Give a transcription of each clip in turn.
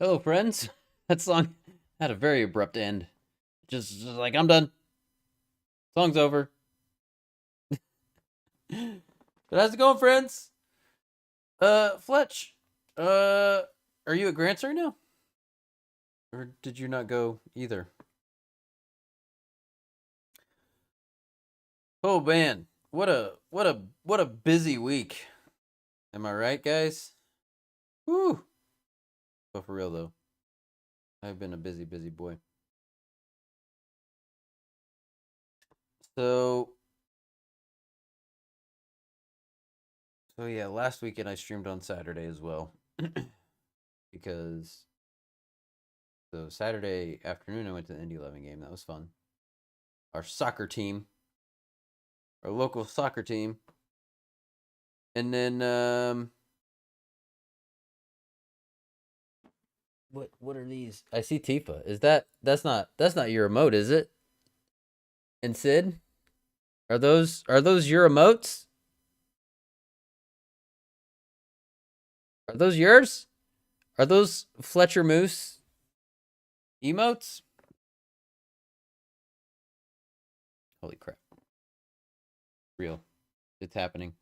Hello, friends. That song had a very abrupt end. Just like I'm done. Song's over. But how's it going, friends? Fletch. Uh, are you at Grants right now, or did you not go either? Oh man, what a busy week. Am I right, guys? Woo. But for real though, I've been a busy boy. So so yeah, last weekend I streamed on Saturday as well because so Saturday afternoon, I went to the Indy 11 game. That was fun. Our soccer team, our local soccer team, and then what are these? I see Tifa. Is that's not your emote, is it? And Sid, are those your emotes? Are those yours? Are those Fletcher Moose emotes? Holy crap! Real, it's happening.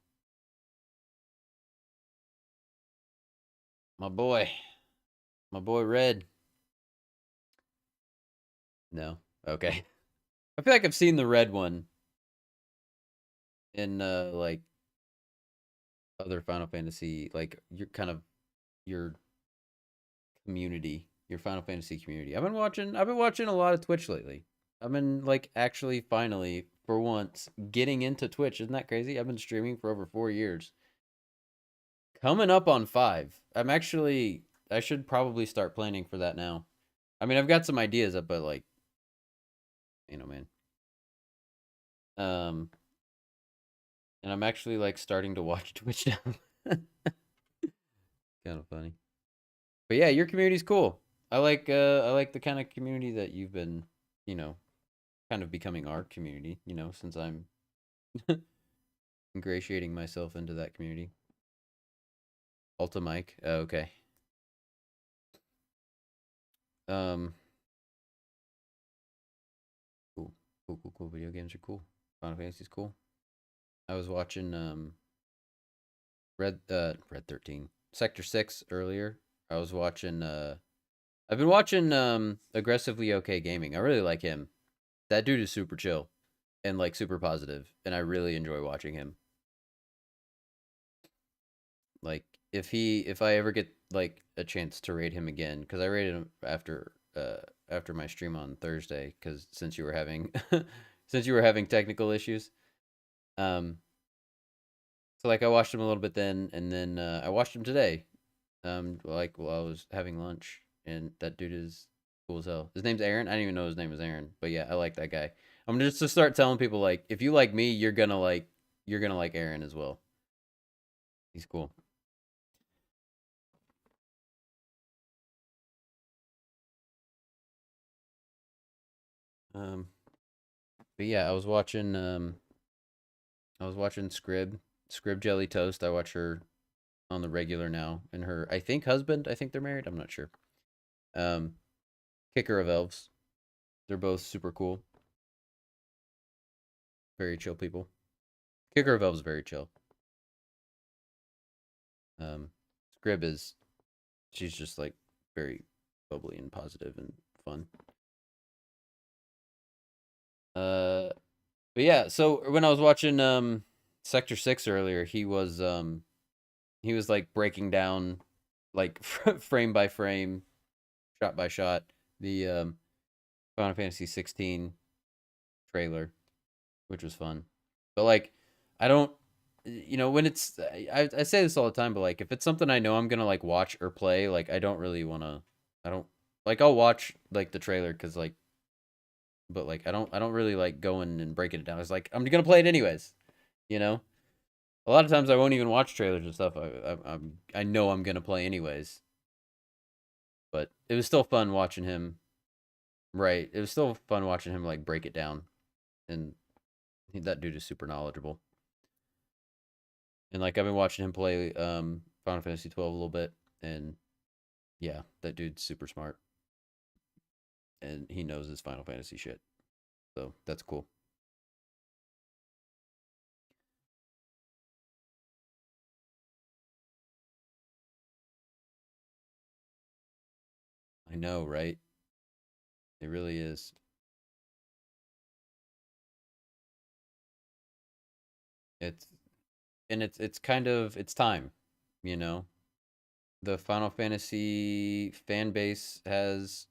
My boy, my boy Red. No, okay. I feel like I've seen the red one in like other Final Fantasy, like your community, your Final Fantasy community. I've been watching a lot of Twitch lately. I've been like actually finally for once getting into Twitch. Isn't that crazy? I've been streaming for over 4 years. Coming up on 5. I should probably start planning for that now. I mean, I've got some ideas up, but like, man. Um and I'm actually like starting to watch Twitch now. Kind of funny. But yeah, your community's cool. I like the kind of community that you've been, you know, kind of becoming our community, since I'm ingratiating myself into that community. Ulta Mike. Oh, okay. Um cool. Cool. Video games are cool. Final Fantasy's cool. I was watching Red 13. Sector 6 earlier. I was watching I've been watching Aggressively Okay Gaming. I really like him. That dude is super chill and like super positive, and I really enjoy watching him. Like if I ever get like a chance to raid him again, because I raided him after my stream on Thursday, because since you were having since you were having technical issues. Um, so like I watched him a little bit then, and then I watched him today. Like while I was having lunch, and that dude is cool as hell. His name's Aaron. I didn't even know his name was Aaron, but yeah, I like that guy. I'm just to start telling people like if you like me, you're gonna like Aaron as well. He's cool. Um, but yeah, I was watching Scrib Jelly Toast. I watch her on the regular now, and her I think husband. I think they're married. I'm not sure. Um, Kicker of Elves. They're both super cool, very chill people. Kicker of Elves is very chill. Um, Scrib is she's just like very bubbly and positive and fun. Uh, but yeah, so when I was watching Sector 6 earlier, he was like breaking down like frame by frame, shot by shot the Final Fantasy 16 trailer, which was fun. But like I don't when I say this all the time, but like if it's something I know I'm going to like watch or play, like I don't really want to I don't like I'll watch like the trailer cuz like but like I don't really like going and breaking it down. It's like I'm going to play it anyways, you know? A lot of times I won't even watch trailers and stuff. I know I'm gonna play anyways. But it was still fun watching him. Right, it was still fun watching him like break it down, and that dude is super knowledgeable. And like I've been watching him play Final Fantasy 12 a little bit, and Yeah, that dude's super smart and he knows his Final Fantasy shit. So that's cool. I know, right? It really is. It's it's kind of it's time, you know. The Final Fantasy fan base has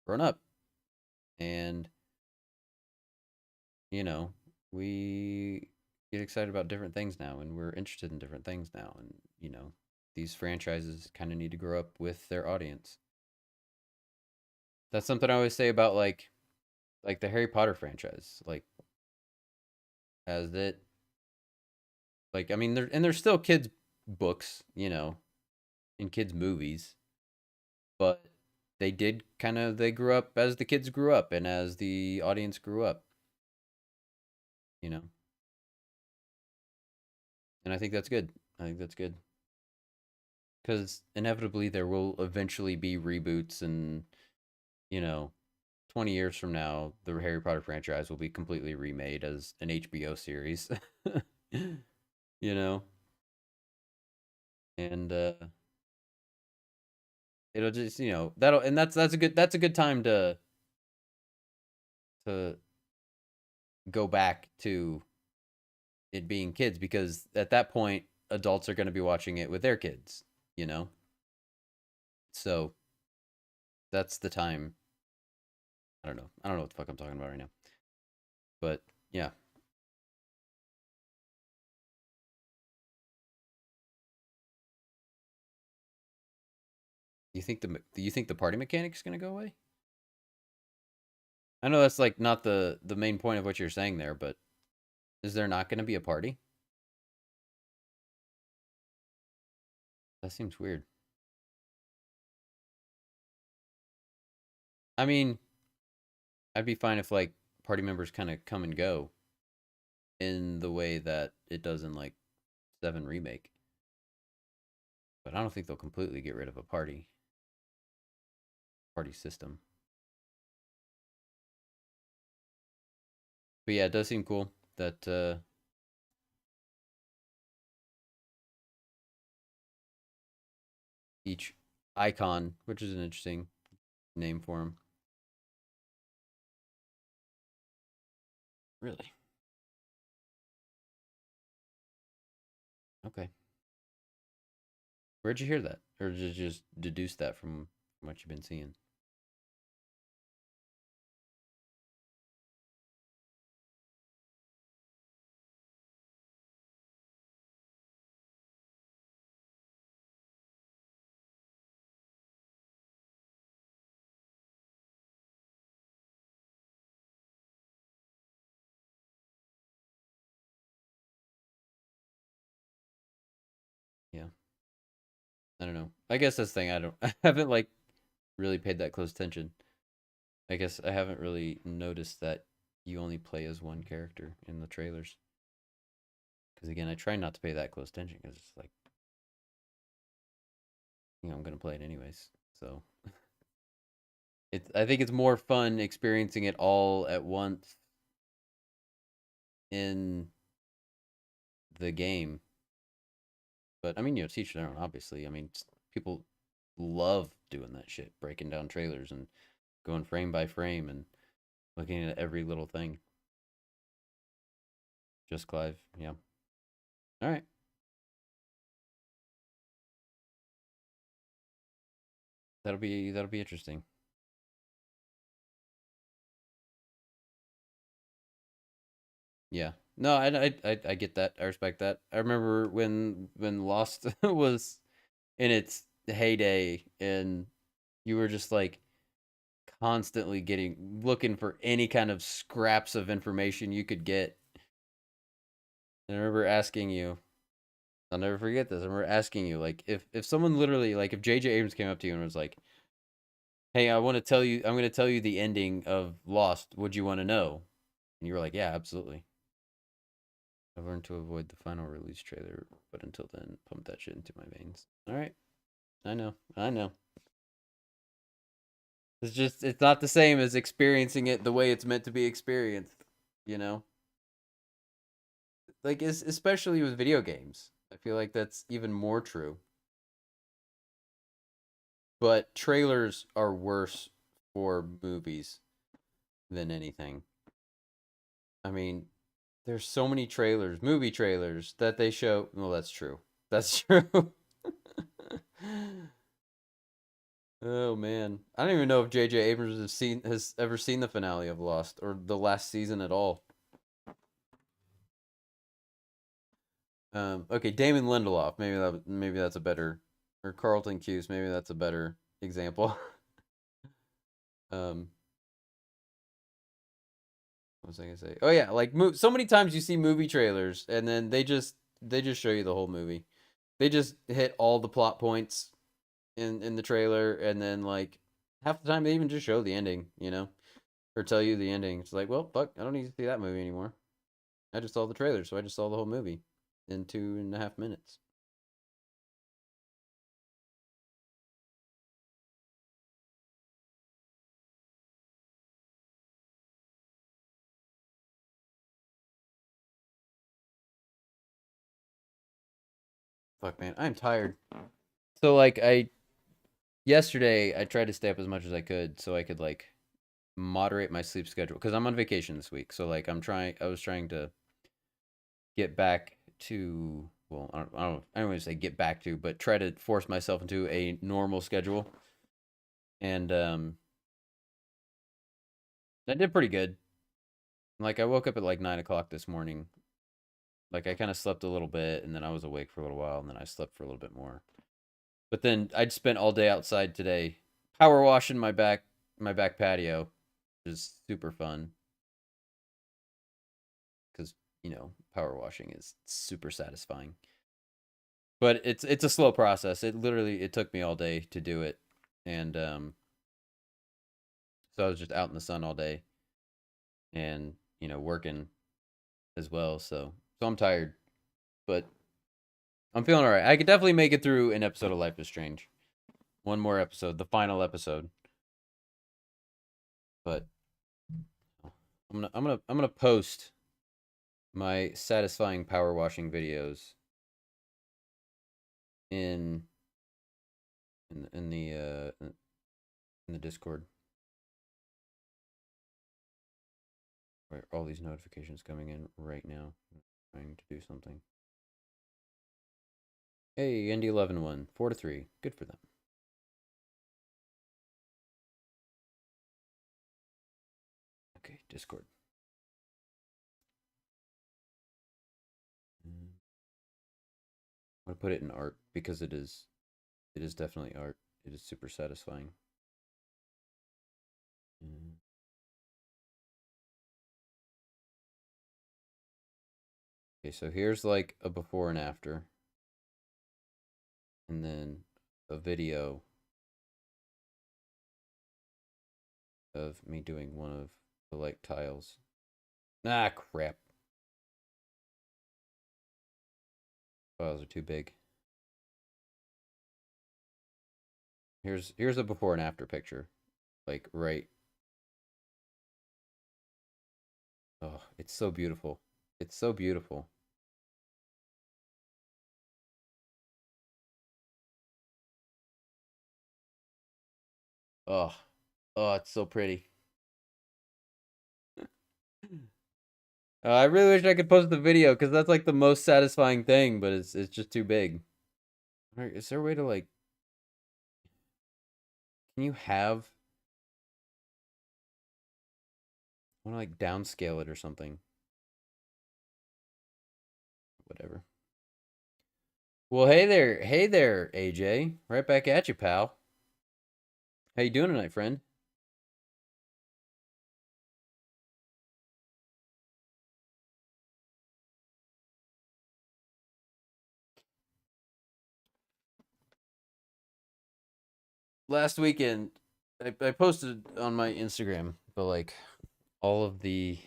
grown up and you know, we get excited about different things now and we're interested in different things now and you know, these franchises kind of need to grow up with their audience. That's something I always say about like the Harry Potter franchise. Like as it like I mean there's still kids books, you know, and kids movies, but they did kind of they grew up as the kids grew up and as the audience grew up, you know. And I think that's good. I think that's good because inevitably there will eventually be reboots and you know 20 years from now the Harry Potter franchise will be completely remade as an HBO series. You know, and it'll just you know that'll and that's a good time to go back to it being kids because at that point adults are going to be watching it with their kids, you know. So that's the time. I don't know what the fuck I'm talking about right now, but yeah. You think the party mechanic is going to go away? I know that's like not the main point of what you're saying there, but is there not going to be a party? That seems weird. I mean, I'd be fine if like party members kind of come and go in the way that it does in like 7 remake, but I don't think they'll completely get rid of a party system. But yeah, it does seem cool that each icon, which is an interesting name for them. Really? Okay. Where'd you hear that? Or did you just deduce that from what you've been seeing? Yeah. I don't know. I guess that's the thing. I don't. I haven't like really paid that close attention. I guess I haven't really noticed that you only play as one character in the trailers. Because again, I try not to pay that close attention because it's like you know I'm gonna play it anyways. So it's I think it's more fun experiencing it all at once in the game. But I mean, you know, teach their own. Obviously, I mean, people love doing that shit, breaking down trailers and going frame by frame and looking at every little thing. Just Clive, yeah. All right, that'll be interesting. Yeah. No, I get that. I respect that. I remember when Lost was in its heyday and you were just like constantly getting looking for any kind of scraps of information you could get. And I remember asking you, I'll never forget this. I remember asking you like if someone literally like if J.J. Abrams came up to you and was like, "Hey, I want to tell you I'm going to tell you the ending of Lost. Would you want to know?" And you were like, "Yeah, absolutely." I've learned to avoid the final release trailer, but until then, pump that shit into my veins. All right. I know. I know. It's not the same as experiencing it the way it's meant to be experienced, you know? Like especially with video games. I feel like that's even more true. But trailers are worse for movies than anything. I mean, there's so many trailers, movie trailers that they show. Well, that's true. That's true. Oh man, I don't even know if J.J. Abrams has ever seen the finale of Lost or the last season at all. Okay, Damon Lindelof. Maybe that's a better, or Carlton Cuse. Maybe that's a better example. um, what was I gonna say? Oh yeah, like so many times you see movie trailers and then they just show you the whole movie. They just hit all the plot points in the trailer, and then like half the time they even just show the ending, or tell you the ending. It's like, well, fuck, I don't need to see that movie anymore. I just saw the trailer, so I just saw the whole movie in 2.5 minutes. Fuck, man, I'm tired. So like I yesterday I tried to stay up as much as I could so I could like moderate my sleep schedule because I'm on vacation this week. So like I was trying to get back to, well, I don't want to say get back to, but try to force myself into a normal schedule. And I did pretty good. Like I woke up at like 9 o'clock this morning. Like I kind of slept a little bit, and then I was awake for a little while, and then I slept for a little bit more. But then I'd spent all day outside today, power washing my back patio, which is super fun because power washing is super satisfying. But it's a slow process. It took me all day to do it, and so I was just out in the sun all day, and working as well. So I'm tired, but I'm feeling all right. I could definitely make it through an episode of Life is Strange. One more episode, the final episode. But I'm gonna post my satisfying power washing videos in in the in the Discord. Where all these notifications coming in right now. I'm trying to do something. Hey, Indy 11 won 4-3. Good for them. Okay, Discord. I'm gonna put it in art because it is definitely art. It is super satisfying. Mm. Okay, so here's like a before and after, and then a video of me doing one of the like tiles. Ah, crap. Files are too big. Here's a before and after picture. Like right. Oh, it's so beautiful. It's so beautiful. Oh, oh, it's so pretty. I really wish I could post the video because that's like the most satisfying thing, but it's just too big. Is there a way to like? Can you have? I want to like downscale it or something. Whatever. Well, hey there, AJ. Right back at you, pal. How you doing tonight, friend? Last weekend, I posted on my Instagram, but like all of the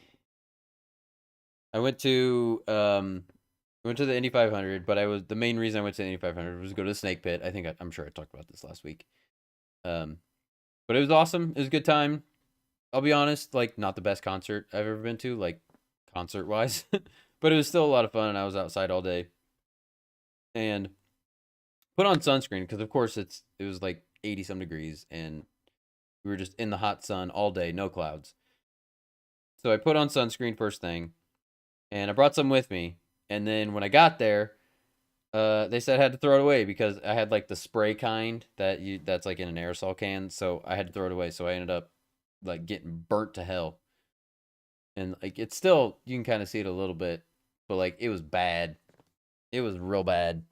I went to the Indy 500, but I was the main reason I went to the Indy 500 was to go to the Snake Pit. I'm sure I talked about this last week. Um, But it was awesome. It was a good time. I'll be honest, like not the best concert I've ever been to, like concert wise, but it was still a lot of fun. And I was outside all day and put on sunscreen because, of course, it was like 80 some degrees and we were just in the hot sun all day, no clouds. So I put on sunscreen first thing, and I brought some with me. And then when I got there, they said I had to throw it away because I had like the spray kind that's like in an aerosol can, so I had to throw it away. So I ended up like getting burnt to hell. And like it's still you can kind of see it a little bit, but like it was bad. It was real bad.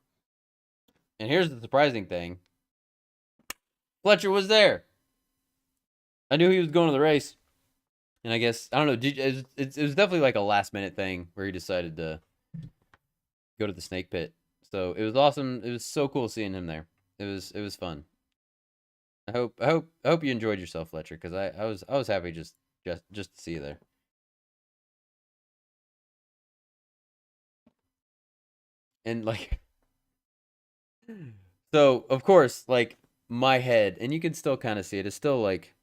And here's the surprising thing: Fletcher was there. I knew he was going to the race, and I guess I don't know. It was definitely like a last minute thing where he decided to go to the snake pit. So it was awesome. It was so cool seeing him there. It was fun. I hope you enjoyed yourself, Fletcher, because I was happy just to see you there. And like so of course, like my head, and you can still kind of see it, it's still like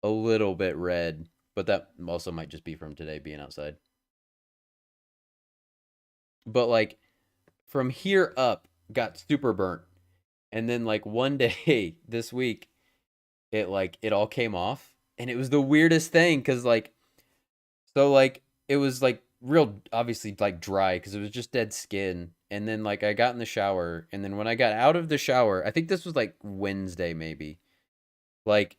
a little bit red, but that also might just be from today being outside. But like from here up got super burnt. And then like one day this week it all came off and it was the weirdest thing cuz like so like it was like real obviously like dry cuz it was just dead skin. And then like I got in the shower and then when I got out of the shower, I think this was like Wednesday maybe. Like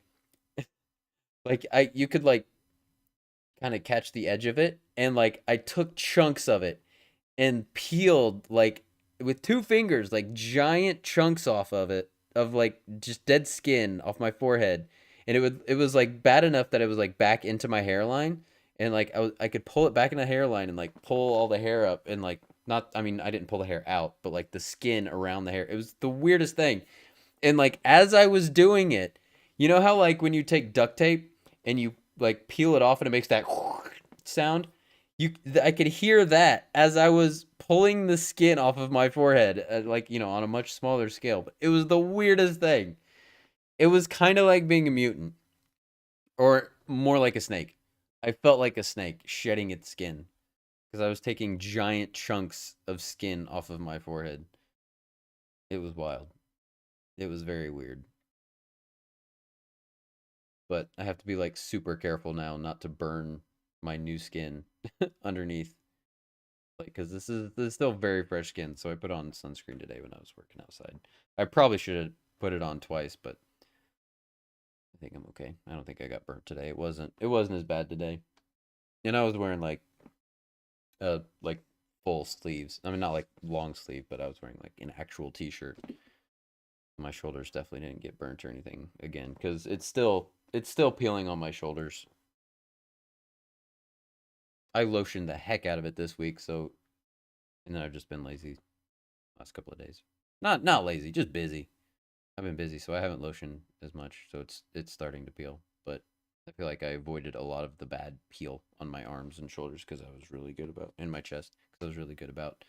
like I you could like kind of catch the edge of it and like I took chunks of it and peeled like with two fingers like giant chunks off of it of like just dead skin off my forehead. And it was like bad enough that it was like back into my hairline. And like I could pull it back in the hairline and like pull all the hair up and like not I mean I didn't pull the hair out but like the skin around the hair. It was the weirdest thing. And like as I was doing it, you know how like when you take duct tape and you like peel it off and it makes that sound? I could hear that as I was pulling the skin off of my forehead, like on a much smaller scale. But it was the weirdest thing. It was kind of like being a mutant, or more like a snake. I felt like a snake shedding its skin because I was taking giant chunks of skin off of my forehead. It was wild. It was very weird. But I have to be like super careful now not to burn my new skin underneath. Like, because this is still very fresh skin, so I put on sunscreen today when I was working outside. I probably should have put it on twice, but I think I'm okay. I don't think I got burnt today. It wasn't as bad today. And I was wearing like full sleeves. I mean not like long sleeve, but I was wearing like an actual t-shirt. My shoulders definitely didn't get burnt or anything again cuz it's still peeling on my shoulders. I lotioned the heck out of it this week, so and then I've just been lazy last couple of days. Not lazy, just busy. I've been busy, so I haven't lotioned as much, so it's starting to peel. But I feel like I avoided a lot of the bad peel on my arms and shoulders because I was really good about in my chest because I was really good about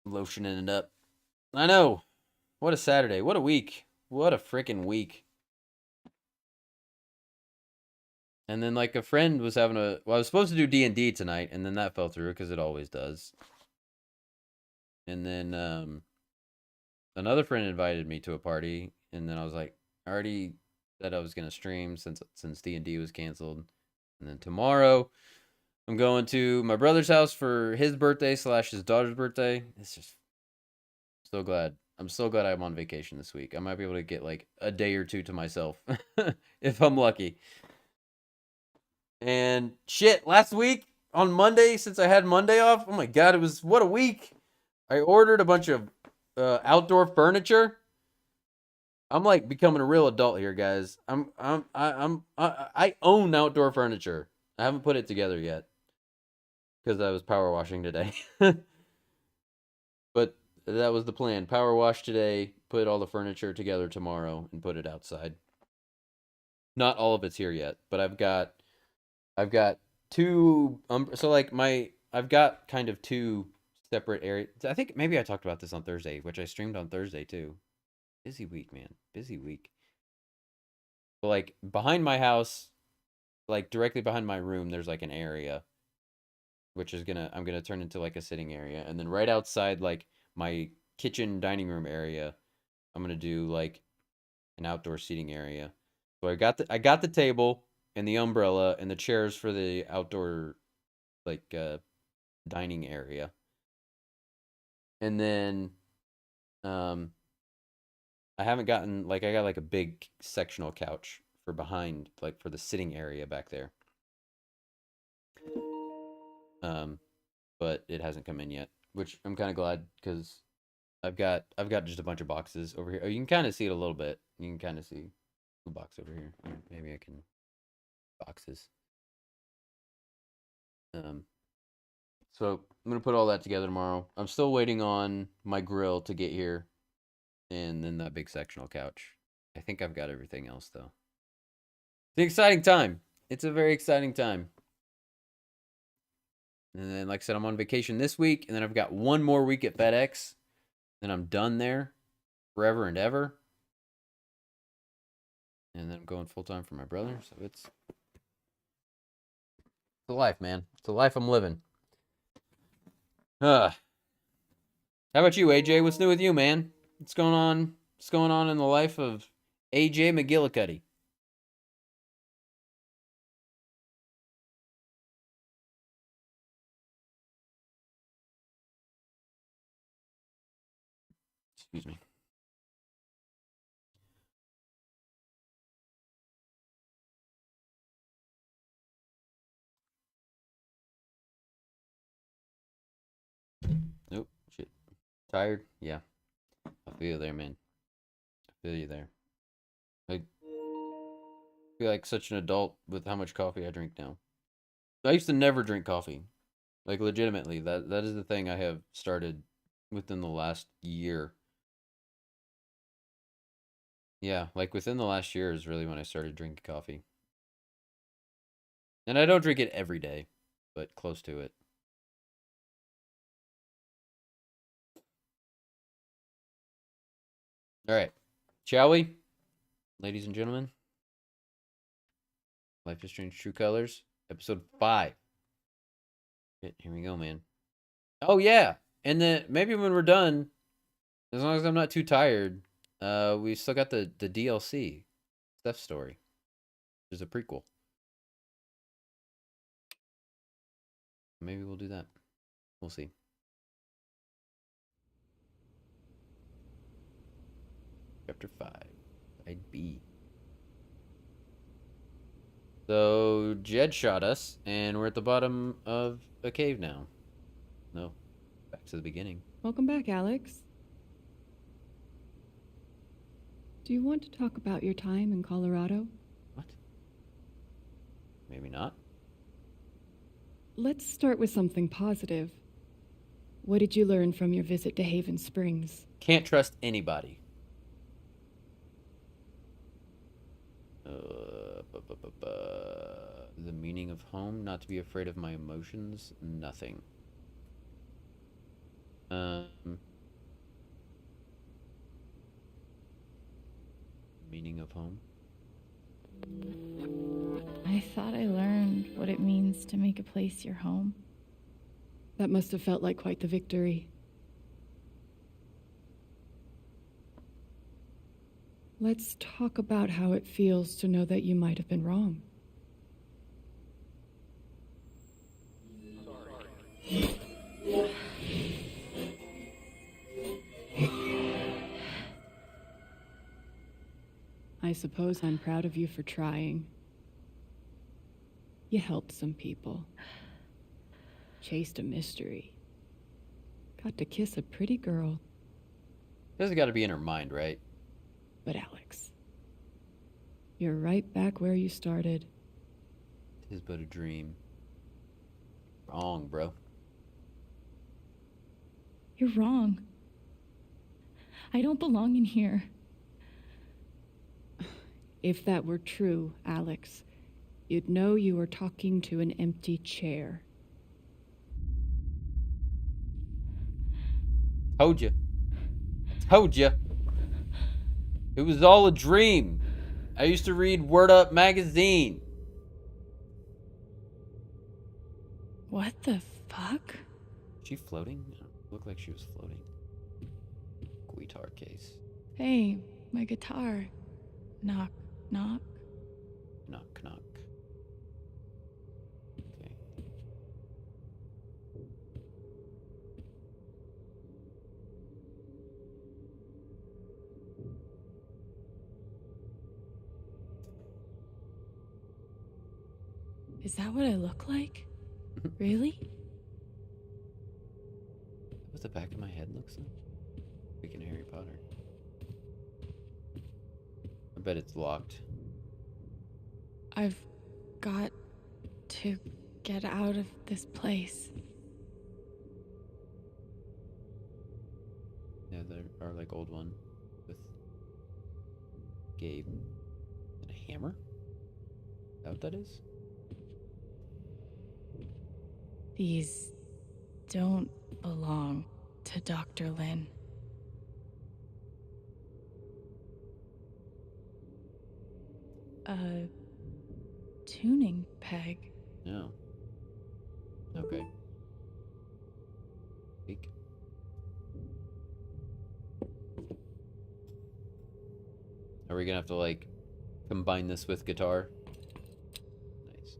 lotioning it up. I know. What a Saturday. What a week. What a freaking week. And then like a friend was having a well, I was supposed to do D&D tonight, and then that fell through because it always does. And then another friend invited me to a party, and then I was like, I already said I was gonna stream since D&D was canceled. And then tomorrow I'm going to my brother's house for his birthday slash his daughter's birthday. It's just so glad. I'm so glad I'm on vacation this week. I might be able to get like a day or two to myself if I'm lucky. And shit, last week on Monday, since I had Monday off, oh my god, it was what a week. I ordered a bunch of outdoor furniture. I'm like becoming a real adult here, guys. I own outdoor furniture. I haven't put it together yet because I was power washing today. But that was the plan. Power wash today, put all the furniture together tomorrow, and put it outside. Not all of it's here yet, but I've got two so like my I've got kind of two separate area. I think maybe I talked about this on Thursday, which I streamed on Thursday too. Busy week, man. Busy week. But like behind my house, like directly behind my room, there's like an area which is I'm gonna turn into like a sitting area, and then right outside like my kitchen dining room area, I'm gonna do like an outdoor seating area. So I got the table and the umbrella and the chairs for the outdoor like dining area. And then um I haven't gotten like I got like a big sectional couch for behind like for the sitting area back there. Um but it hasn't come in yet, which I'm kind of glad cuz I've got just a bunch of boxes over here. Oh, you can kind of see it a little bit. You can kind of see the box over here. Maybe I can boxes. Um so I'm gonna put all that together tomorrow. I'm still waiting on my grill to get here, and then that big sectional couch. I think I've got everything else though. It's an exciting time. It's a very exciting time. And then, like I said, I'm on vacation this week, and then I've got one more week at FedEx. Then I'm done there forever and ever. And then I'm going full time for my brother. So it's a life, man. It's a life I'm living. How about you, AJ? What's new with you, man? What's going on? What's going on in the life of AJ McGillicuddy? Excuse me. Nope. Shit. Tired? Yeah. I feel you there, man. I feel you there. I feel like such an adult with how much coffee I drink now. I used to never drink coffee. Like legitimately, that is the thing I have started within the last year. Yeah, like within the last year is really when I started drinking coffee. And I don't drink it every day, but close to it. All right. Shall we? Ladies and gentlemen, Life is Strange True Colors, episode 5. Here we go, man. Oh yeah. And then maybe when we're done, as long as I'm not too tired, we still got the DLC, Steph's story, which is a prequel. Maybe we'll do that. We'll see. Chapter 5. Side B. So Jed shot us, and we're at the bottom of a cave now. No, back to the beginning. Welcome back, Alex. Do you want to talk about your time in Colorado? What? Maybe not. Let's start with something positive. What did you learn from your visit to Haven Springs? Can't trust anybody. The meaning of home, not to be afraid of my emotions, nothing. Meaning of home? I thought I learned what it means to make a place your home. That must have felt like quite the victory. Let's talk about how it feels to know that you might have been wrong. I suppose I'm proud of you for trying. You helped some people. Chased a mystery. Got to kiss a pretty girl. This has got to be in her mind, right? But Alex, you're right back where you started. Tis but a dream. Wrong, bro. You're wrong. I don't belong in here. If that were true, Alex, you'd know you were talking to an empty chair. Told you. Told you. It was all a dream. I used to read Word Up magazine. What the fuck? Is she floating? It looked like she was floating. Guitar case. Hey, my guitar. Knock, knock. Knock, knock. Okay. Is that what I look like? Really? What the back of my head looks like? Speaking of Harry Potter. I bet it's locked. I've got to get out of this place. Yeah, there are like old one with Gabe. And a hammer? Is that what that is? These don't belong to Dr. Lin. A tuning peg. No. Okay. Speak. Are we gonna have to like combine this with guitar? Nice.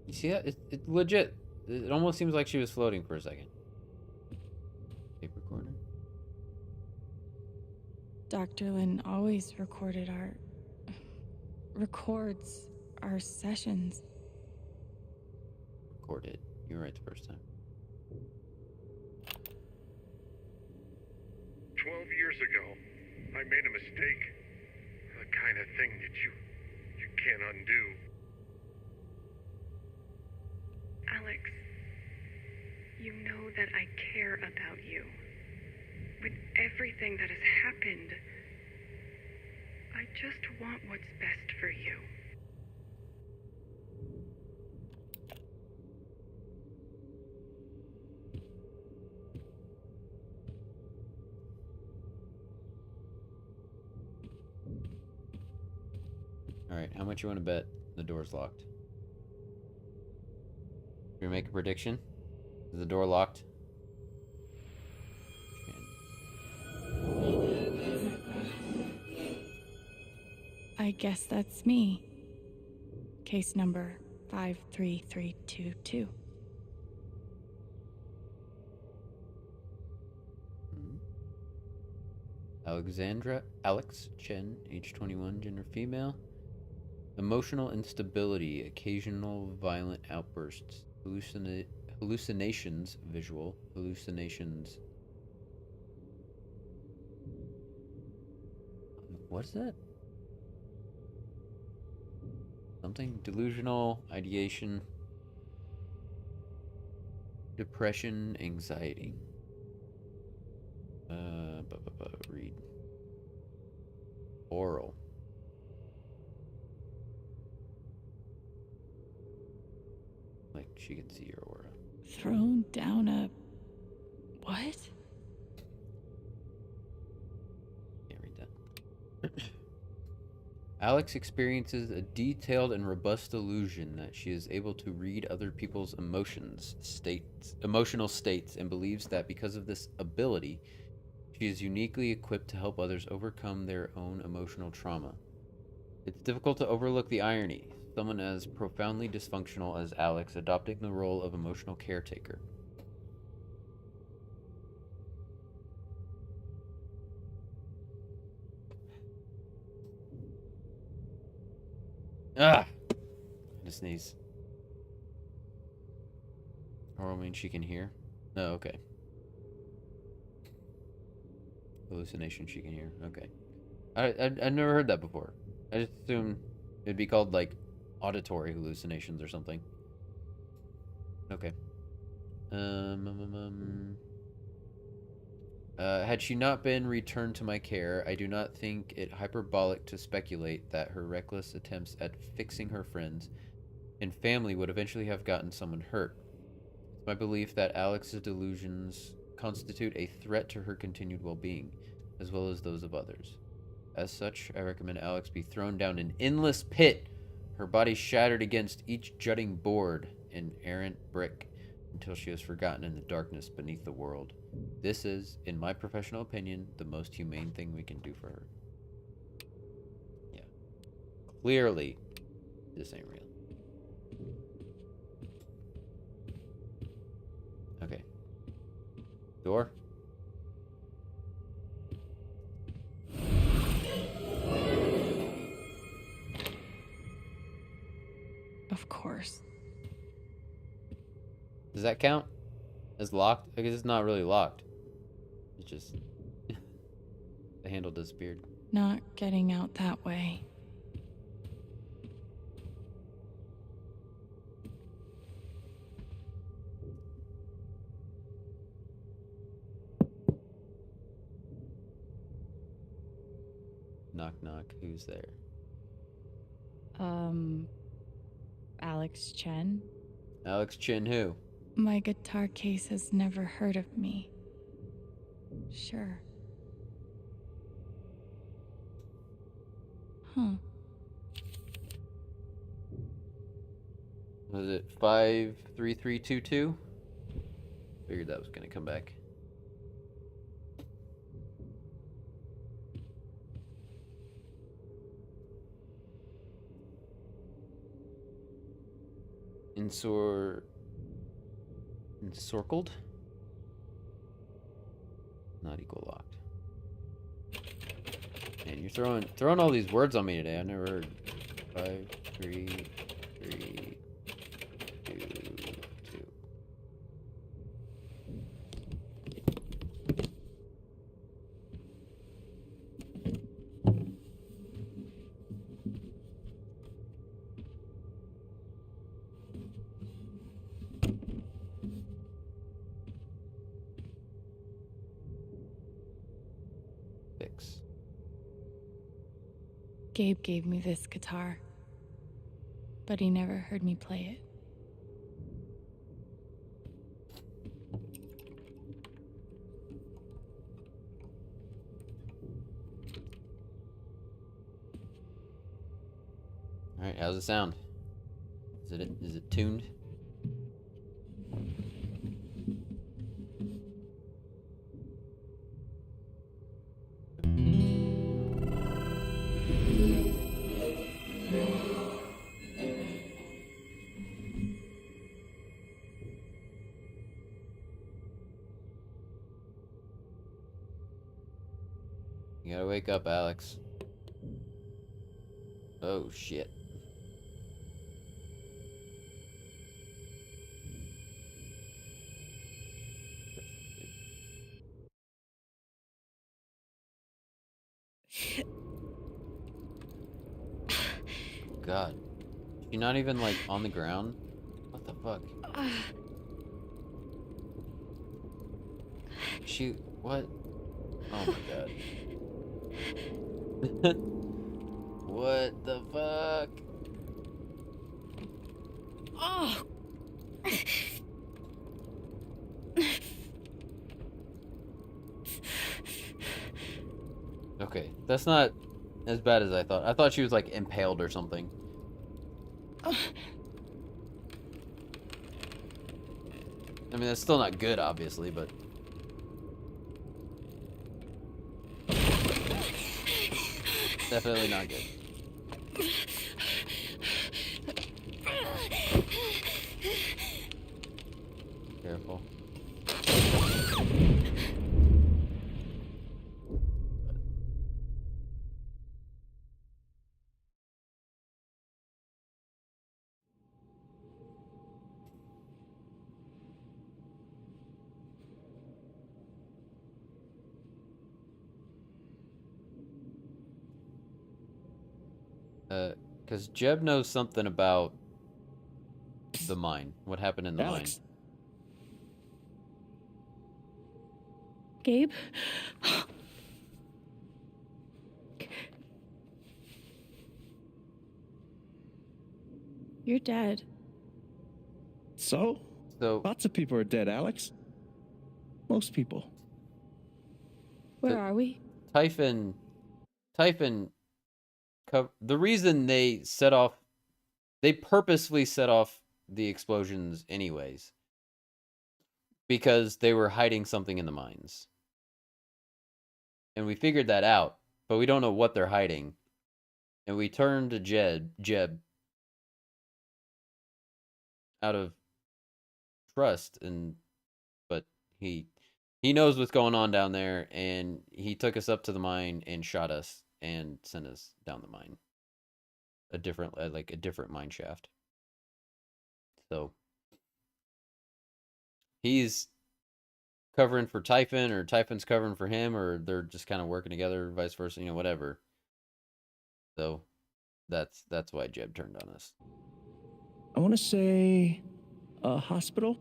You see that? It legit. It almost seems like she was floating for a second. Tape recorder? Dr. Lin always records our sessions. Recorded. You were right the first time. 12 years ago, I made a mistake. The kind of thing that you can't undo. Alex, you know that I care about you. With everything that has happened, I just want what's best for you. Alright, how much you want to bet the door's locked? Should we make a prediction? Is the door locked? I guess that's me. Case number 53322. Alex Chen, age 21, gender female. Emotional instability, occasional violent outbursts, hallucinations, visual hallucinations. What is that? Something delusional, ideation, depression, anxiety. Read. Oral. Like she can see your aura. Thrown down a... what? Can't read that. Alex experiences a detailed and robust illusion that she is able to read other people's emotional states, and believes that because of this ability, she is uniquely equipped to help others overcome their own emotional trauma. It's difficult to overlook the irony. Someone as profoundly dysfunctional as Alex adopting the role of emotional caretaker. Ah! I just sneeze. Oral means she can hear? Oh, okay. Hallucination she can hear. Okay. I've never heard that before. I just assumed it'd be called, like, auditory hallucinations or something. Okay. Had she not been returned to my care, I do not think it hyperbolic to speculate that her reckless attempts at fixing her friends and family would eventually have gotten someone hurt. It's my belief that Alex's delusions constitute a threat to her continued well-being, as well as those of others. As such, I recommend Alex be thrown down an endless pit, her body shattered against each jutting board and errant brick, until she is forgotten in the darkness beneath the world. This is, in my professional opinion, the most humane thing we can do for her. Yeah. Clearly, this ain't real. Okay. Door? Of course. Does that count as locked? I guess it's not really locked. It's just the handle disappeared. Not getting out that way. Knock knock. Who's there? Alex Chen? Alex Chin who? My guitar case has never heard of me. Sure. Huh. Was it 53322? Figured that was gonna come back. Encircled? Not equal locked. Man, you're throwing all these words on me today. I never heard. 5, 3, 3, 2, 2. Fix. Gabe gave me this guitar, but he never heard me play it. All right, how's it sound? Is it tuned? You gotta wake up, Alex. Oh shit. God. She's not even like on the ground? What the fuck? She what? Oh my god. What the fuck? Oh! Okay, that's not as bad as I thought. I thought she was like impaled or something. I mean, that's still not good, obviously, but... definitely not good. Careful. Because Jeb knows something about the mine. What happened in the Alex. Gabe? You're dead. So? So Lots of people are dead, Alex. Most people. Where are we? Typhon, the reason they purposely set off the explosions anyways, because they were hiding something in the mines. And we figured that out, but we don't know what they're hiding. And we turned to Jeb, out of trust, but he knows what's going on down there, and he took us up to the mine and shot us and sent us down the mine. A different mine shaft. So he's covering for Typhon, or Typhon's covering for him, or they're just kind of working together, vice versa, whatever. So that's why Jeb turned on us. I want to say a hospital.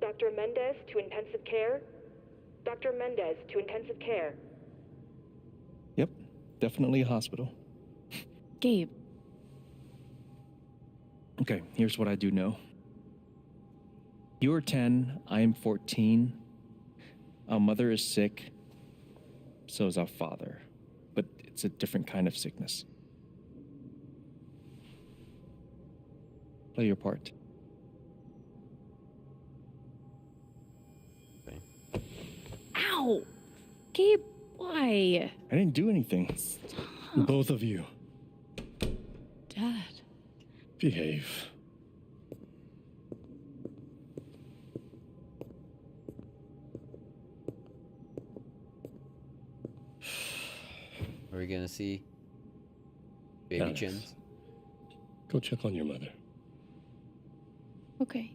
Dr. Mendez to intensive care. Dr. Mendez to intensive care. Yep, definitely a hospital. Gabe. Okay, here's what I do know. You are 10, I am 14. Our mother is sick. So is our father. But it's a different kind of sickness. Play your part. Okay. Ow! Gabe, why? I didn't do anything. Stop. Both of you. Dad. Behave. Are we gonna see baby Alex, chins? go check on your mother. Okay.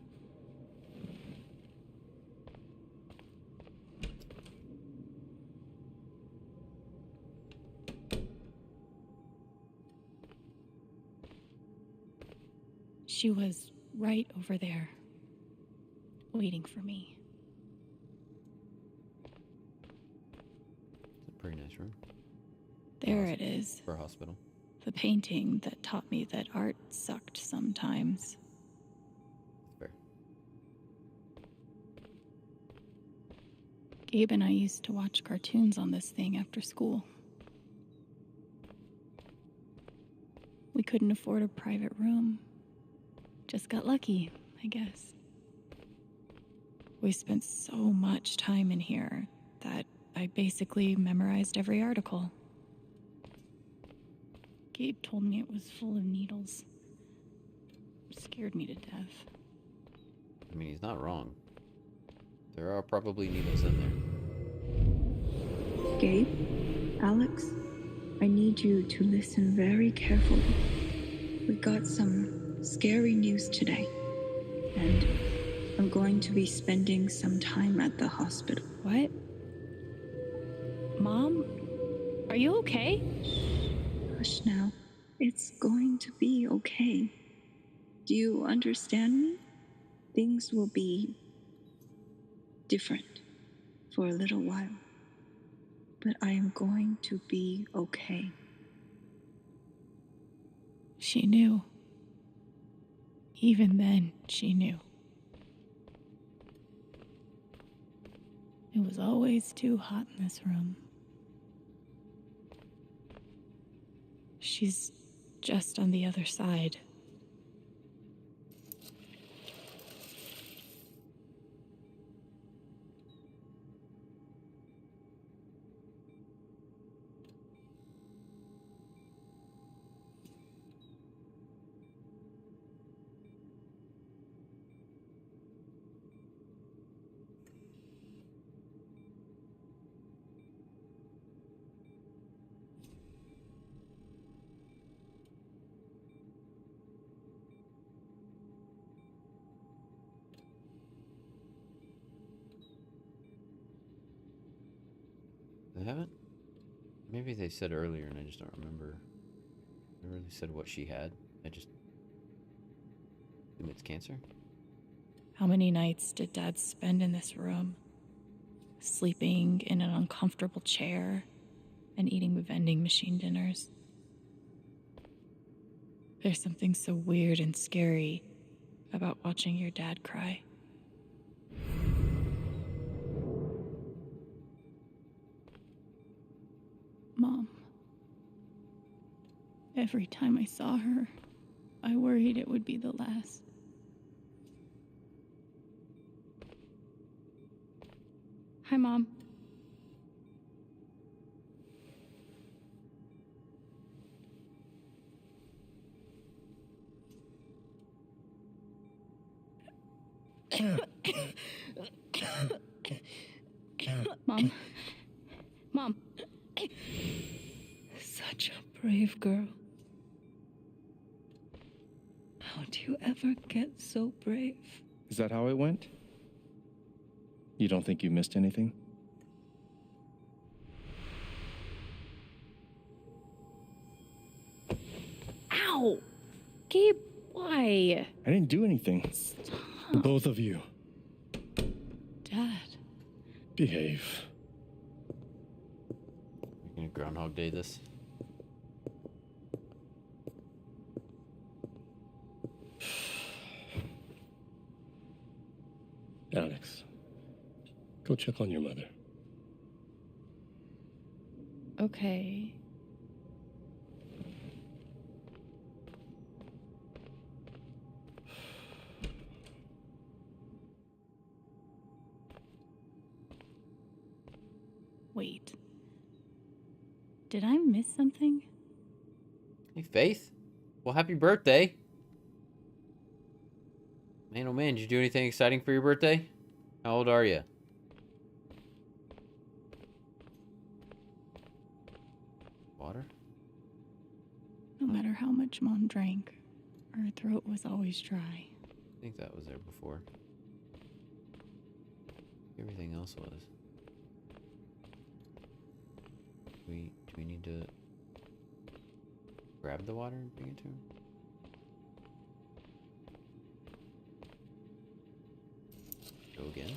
She was right over there, waiting for me. It's a pretty nice room There it is, for a hospital. the painting that taught me that art sucked sometimes. Fair. Gabe and I used to watch cartoons on this thing after school. We couldn't afford a private room. Just got lucky, I guess. We spent so much time in here that I basically memorized every article. Gabe told me it was full of needles. It scared me to death. I mean, he's not wrong. There are probably needles in there. Gabe, Alex, I need you to listen very carefully. We got some scary news today, and I'm going to be spending some time at the hospital. What? Mom? Are you okay? Hush now. It's going to be okay. Do you understand me? Things will be different for a little while, but I am going to be okay. She knew. Even then, she knew. It was always too hot in this room. She's just on the other side. They haven't? Maybe they said earlier and I just don't remember. They really said what she had. I just assume it's cancer. How many nights did Dad spend in this room? sleeping in an uncomfortable chair and eating vending machine dinners. There's something so weird and scary about watching your dad cry. Mom. Every time I saw her, I worried it would be the last. Hi, Mom. Mom. Mom. Such a brave girl. How do you ever get so brave? Is that how it went? You don't think you missed anything? Ow! Gabe, why? I didn't do anything. Stop. Both of you, Dad. behave. You're gonna Groundhog Day this? Alex, go check on your mother. Okay. Wait. Did I miss something? Hey, Faith. Well, happy birthday. Man, oh man, did you do anything exciting for your birthday? How old are you? Water? No matter how much Mom drank, her throat was always dry. I think that was there before. Everything else was. Do we need to grab the water and bring it to him? Go again.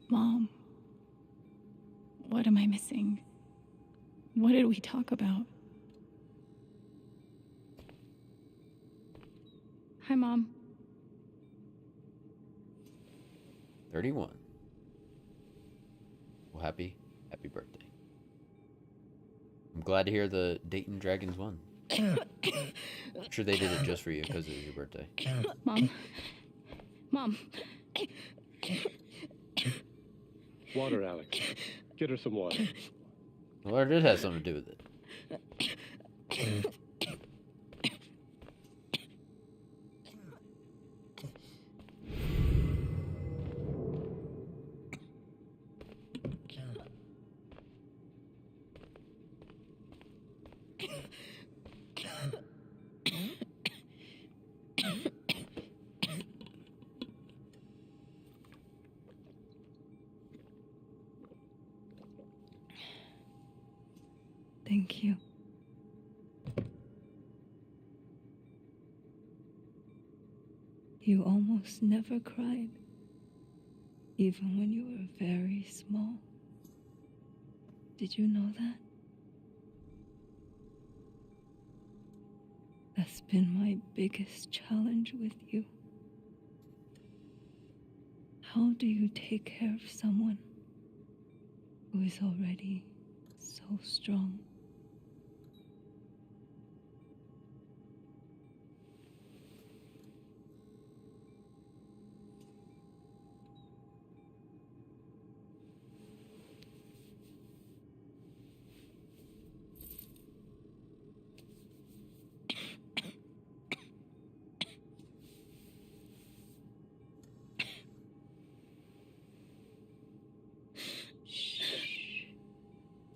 Mom, what am I missing? What did we talk about? Hi, Mom. 31. Well, happy birthday. I'm glad to hear the Dayton Dragons won. I'm sure they did it just for you because it was your birthday. Mom. Mom. Water, Alex. Get her some water. Well, it did have something to do with it. Thank you. You almost never cried, even when you were very small. Did you know that? That's been my biggest challenge with you. How do you take care of someone who is already so strong?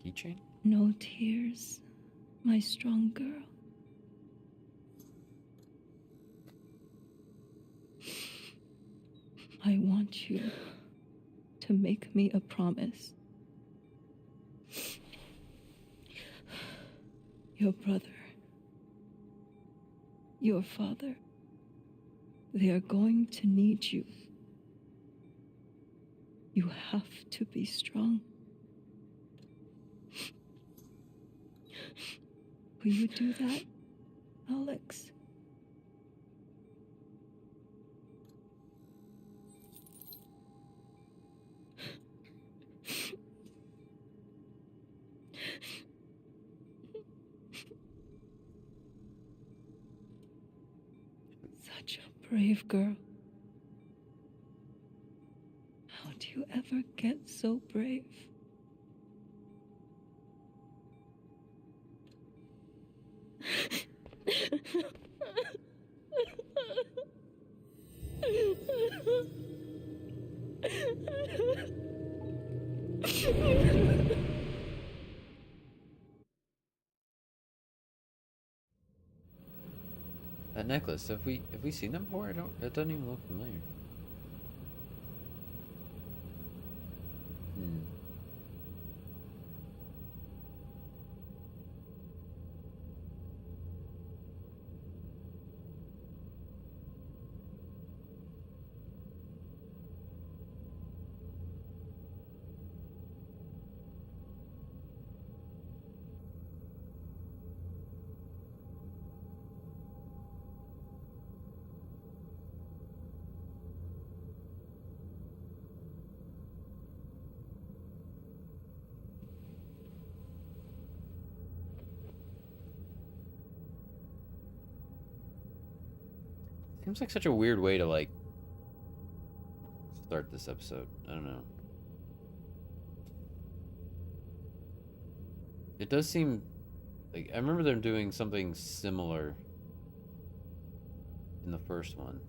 Keychain? No tears, my strong girl. I want you to make me a promise. Your brother. Your father. They are going to need you. You have to be strong. Will you do that, Alex? Such a brave girl. How do you ever get so brave? That necklace, have we seen that before? It doesn't even look familiar. Hmm. Seems like such a weird way to like start this episode. I don't know. It does seem like I remember them doing something similar in the first one.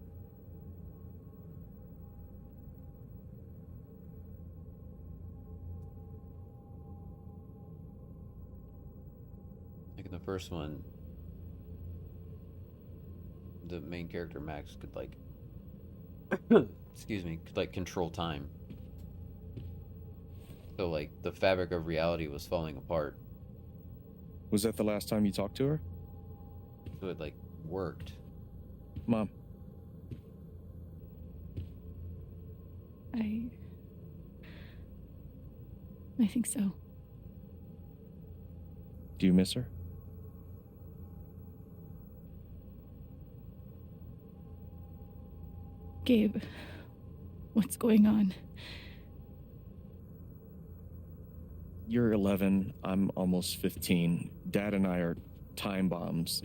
Like in the first one, the main character Max could like excuse me, could like control time. So like the fabric of reality was falling apart. Was that the last time you talked to her? So it like worked. Mom. I think so. Do you miss her? Gabe, what's going on? You're 11, I'm almost 15. Dad and I are time bombs.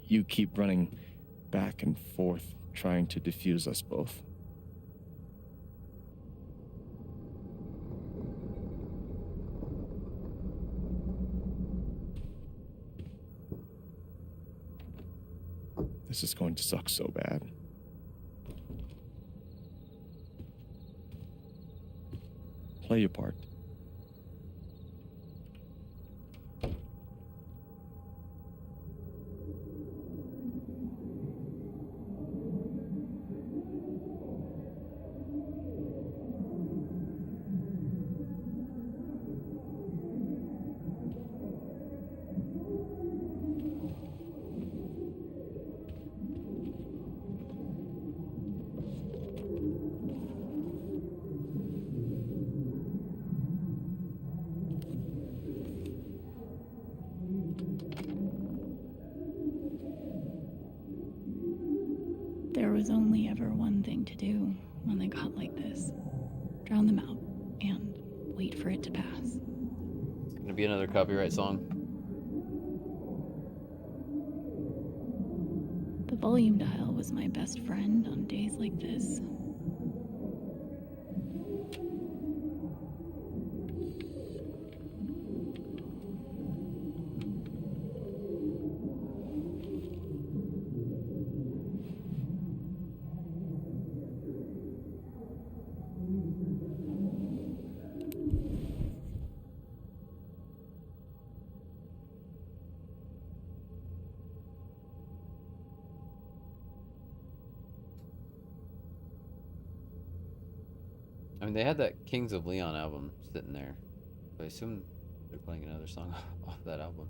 You keep running back and forth, trying to defuse us both. This is going to suck so bad. Play your part. There was only ever one thing to do when they got like this. Drown them out and wait for it to pass. It's gonna be another copyright song. The volume dial was my best friend on days like this. I mean, they had that Kings of Leon album sitting there. So I assume they're playing another song off that album.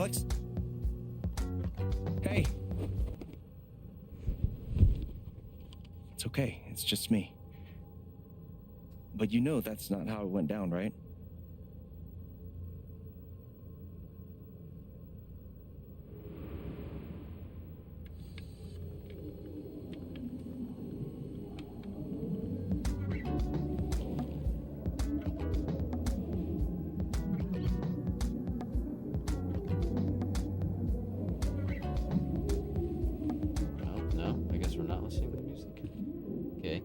Alex? Hey. It's okay. It's just me. But you know that's not how it went down, right? No, I guess we're not listening to the music. Okay.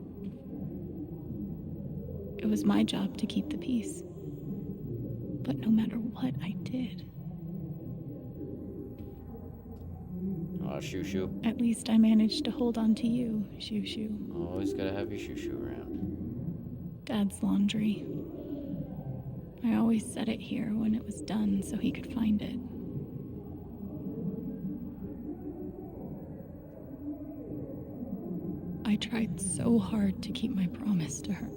It was my job to keep the peace. But no matter what I did, Aw, shoo shoo. at least I managed to hold on to you, Shoo Shoo. Always gotta have your shoo shoo around. Dad's laundry. I always set it here when it was done so he could find it. I tried so hard to keep my promise to her.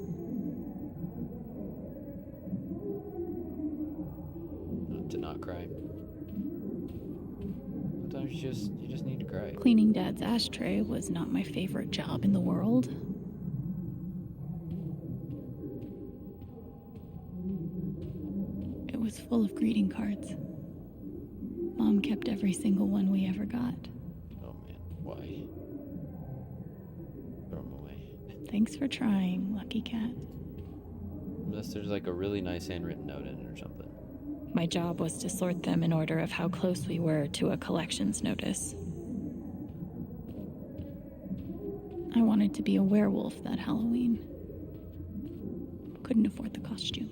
To not cry. Sometimes you just need to cry. Cleaning Dad's ashtray was not my favorite job in the world. It was full of greeting cards. Mom kept every single one we ever got. Oh man, why? Throw them away. Thanks for trying, Lucky Cat. Unless there's like a really nice handwritten note in it or something. My job was to sort them in order of how close we were to a collections notice. I wanted to be a werewolf that Halloween. Couldn't afford the costume.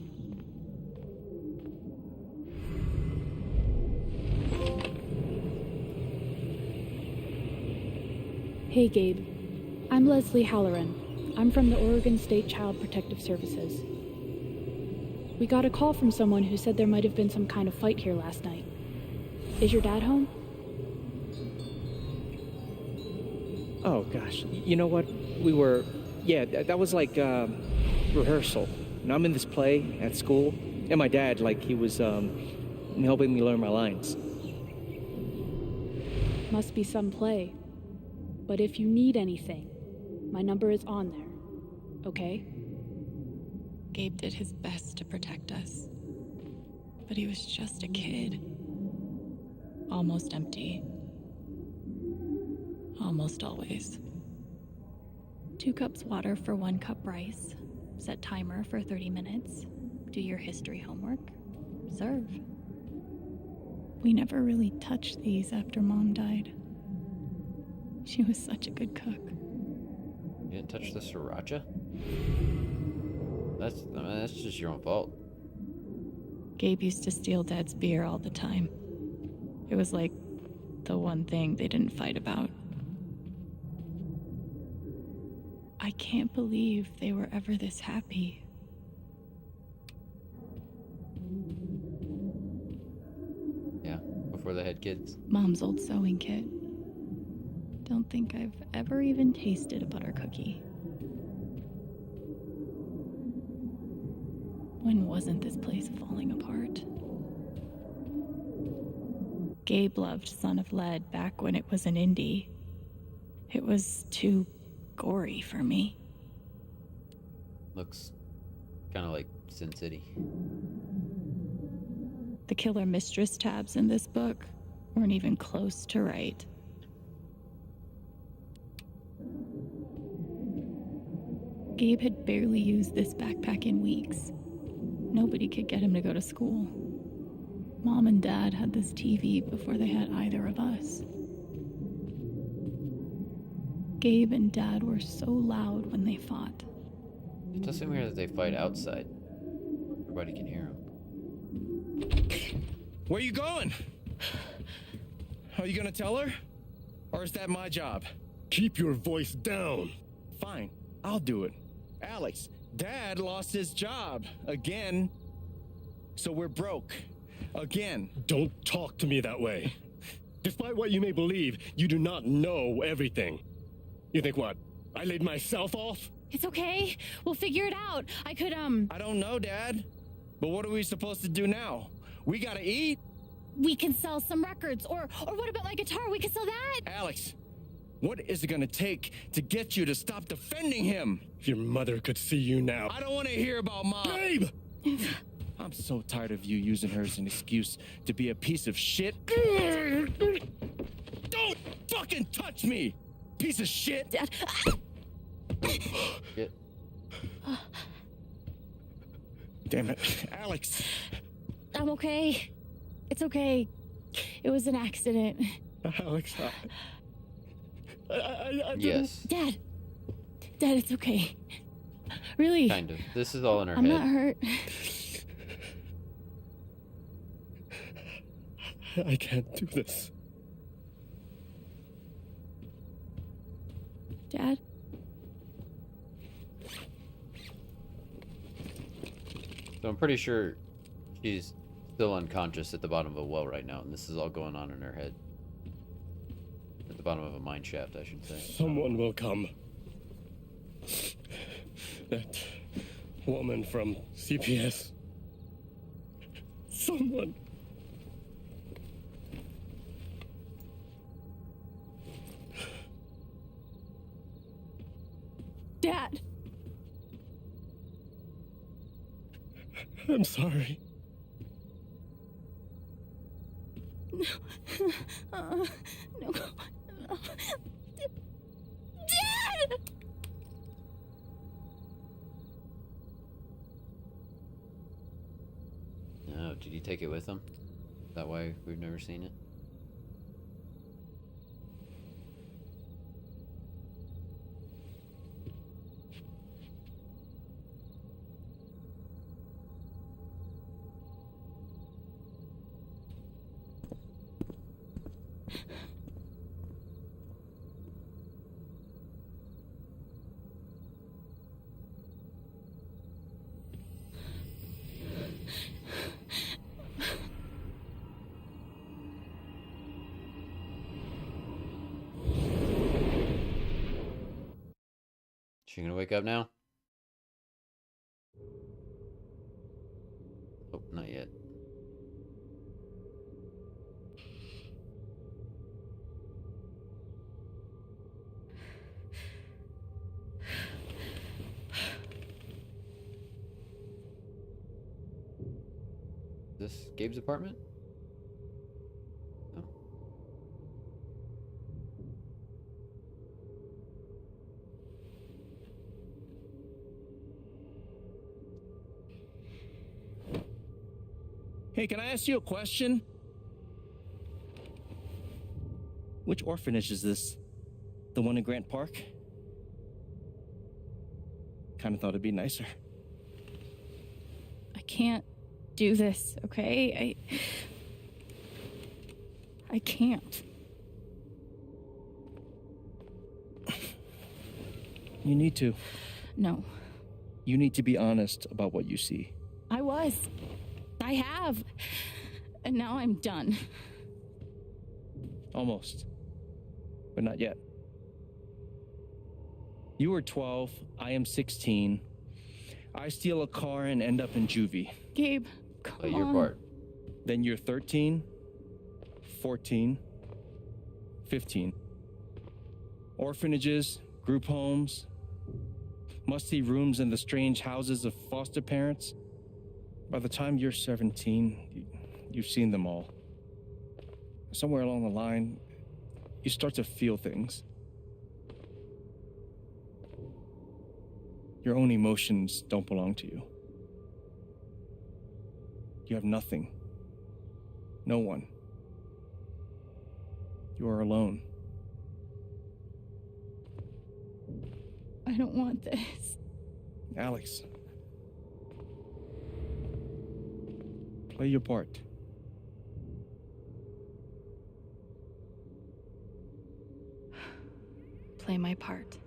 Hey, Gabe. I'm Leslie Halloran. I'm from the Oregon State Child Protective Services. We got a call from someone who said there might have been some kind of fight here last night. Is your dad home? Oh, gosh. You know what? That was like rehearsal. And I'm in this play at school, and my dad, he was helping me learn my lines. Must be some play. But if you need anything, my number is on there. Okay? Gabe did his best to protect us. But he was just a kid. Almost empty. Almost always. 2 cups water for 1 cup rice. Set timer for 30 minutes. Do your history homework. Serve. We never really touched these after Mom died. She was such a good cook. You didn't touch the sriracha? That's just your own fault. Gabe used to steal Dad's beer all the time. It was like the one thing they didn't fight about. I can't believe they were ever this happy. Yeah, before they had kids. Mom's old sewing kit. Don't think I've ever even tasted a butter cookie. When wasn't this place falling apart? Gabe loved Son of Lead back when it was an indie. It was too gory for me. Looks kind of like Sin City. The killer mistress tabs in this book weren't even close to right. Gabe had barely used this backpack in weeks. Nobody could get him to go to school. Mom and Dad had this TV before they had either of us. Gabe and Dad were so loud when they fought. It does seem weird that they fight outside. Everybody can hear them. Where you going? Are you gonna tell her? Or is that my job? Keep your voice down. Fine, I'll do it. Alex, Dad lost his job again. So we're broke. Again. Don't talk to me that way. Despite what you may believe, you do not know everything. You think what? I laid myself off? It's okay. We'll figure it out. I don't know, Dad. But what are we supposed to do now? We gotta eat. we can sell some records. Or what about my guitar? We can sell that. Alex, what is it gonna take to get you to stop defending him? Your mother could see you now. I don't want to hear about Mom. Babe! I'm so tired of you using her as an excuse to be a piece of shit. Don't fucking touch me, piece of shit. Dad. Shit. Damn it, Alex. I'm okay. It's okay. It was an accident. Alex, I Yes. Dad, it's okay. Really. Kind of. This is all in her I'm head. not hurt. I can't do this. Dad? So I'm pretty sure she's still unconscious at the bottom of a well right now, and this is all going on in her head. At the bottom of a mine shaft, I should say. Someone will come. That woman from CPS. Someone. Dad! I'm sorry. No. No. Dad! Oh, did he take it with him? Is that why we've never seen it? She gonna wake up now? Oh, not yet. Is this Gabe's apartment? No. Hey, can I ask you a question? Which orphanage is this? The one in Grant Park? Kinda thought it'd be nicer. I can't do this, okay? I can't. You need to. No. You need to be honest about what you see. I was. I have. And now I'm done. Almost. But not yet. You were 12, I am 16. I steal a car and end up in juvie. Gabe, come Play on. your part. Then you're 13, 14, 15. Orphanages, group homes, musty rooms in the strange houses of foster parents. By the time you're 17, you've seen them all. Somewhere along the line, you start to feel things. Your own emotions don't belong to you. You have nothing. No one. You are alone. I don't want this. Alex. Play your part. Play my part.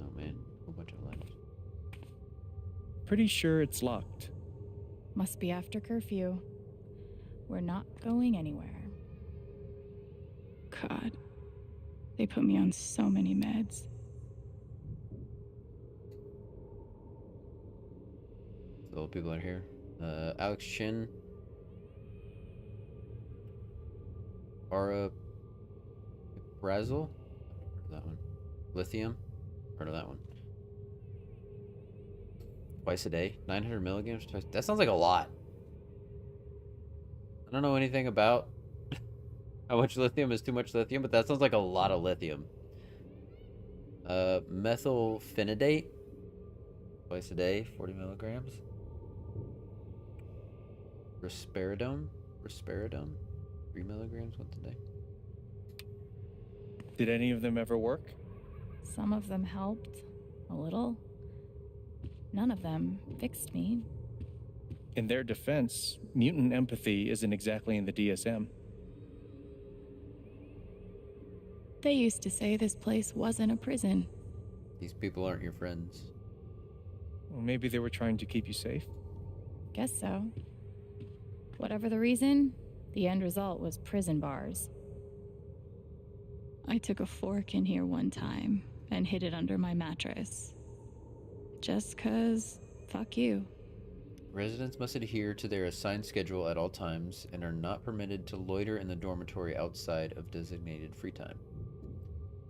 Oh man, a whole bunch of letters. Pretty sure it's locked. Must be after curfew. We're not going anywhere. God. They put me on so many meds. The old people are here. Alex Chin. Ara Brazil. That one. Lithium. Heard of that one. Twice a day. 900 milligrams twice. That sounds like a lot. I don't know anything about how much lithium is too much lithium, but that sounds like a lot of lithium. Methylphenidate. Twice a day. 40 milligrams. Risperidone. 3 milligrams once a day. Did any of them ever work? Some of them helped. A little. None of them fixed me. In their defense, mutant empathy isn't exactly in the DSM. They used to say this place wasn't a prison. These people aren't your friends. Well, maybe they were trying to keep you safe. Guess so. Whatever the reason, the end result was prison bars. I took a fork in here one time and hid it under my mattress. Just 'cause, fuck you. Residents must adhere to their assigned schedule at all times and are not permitted to loiter in the dormitory outside of designated free time.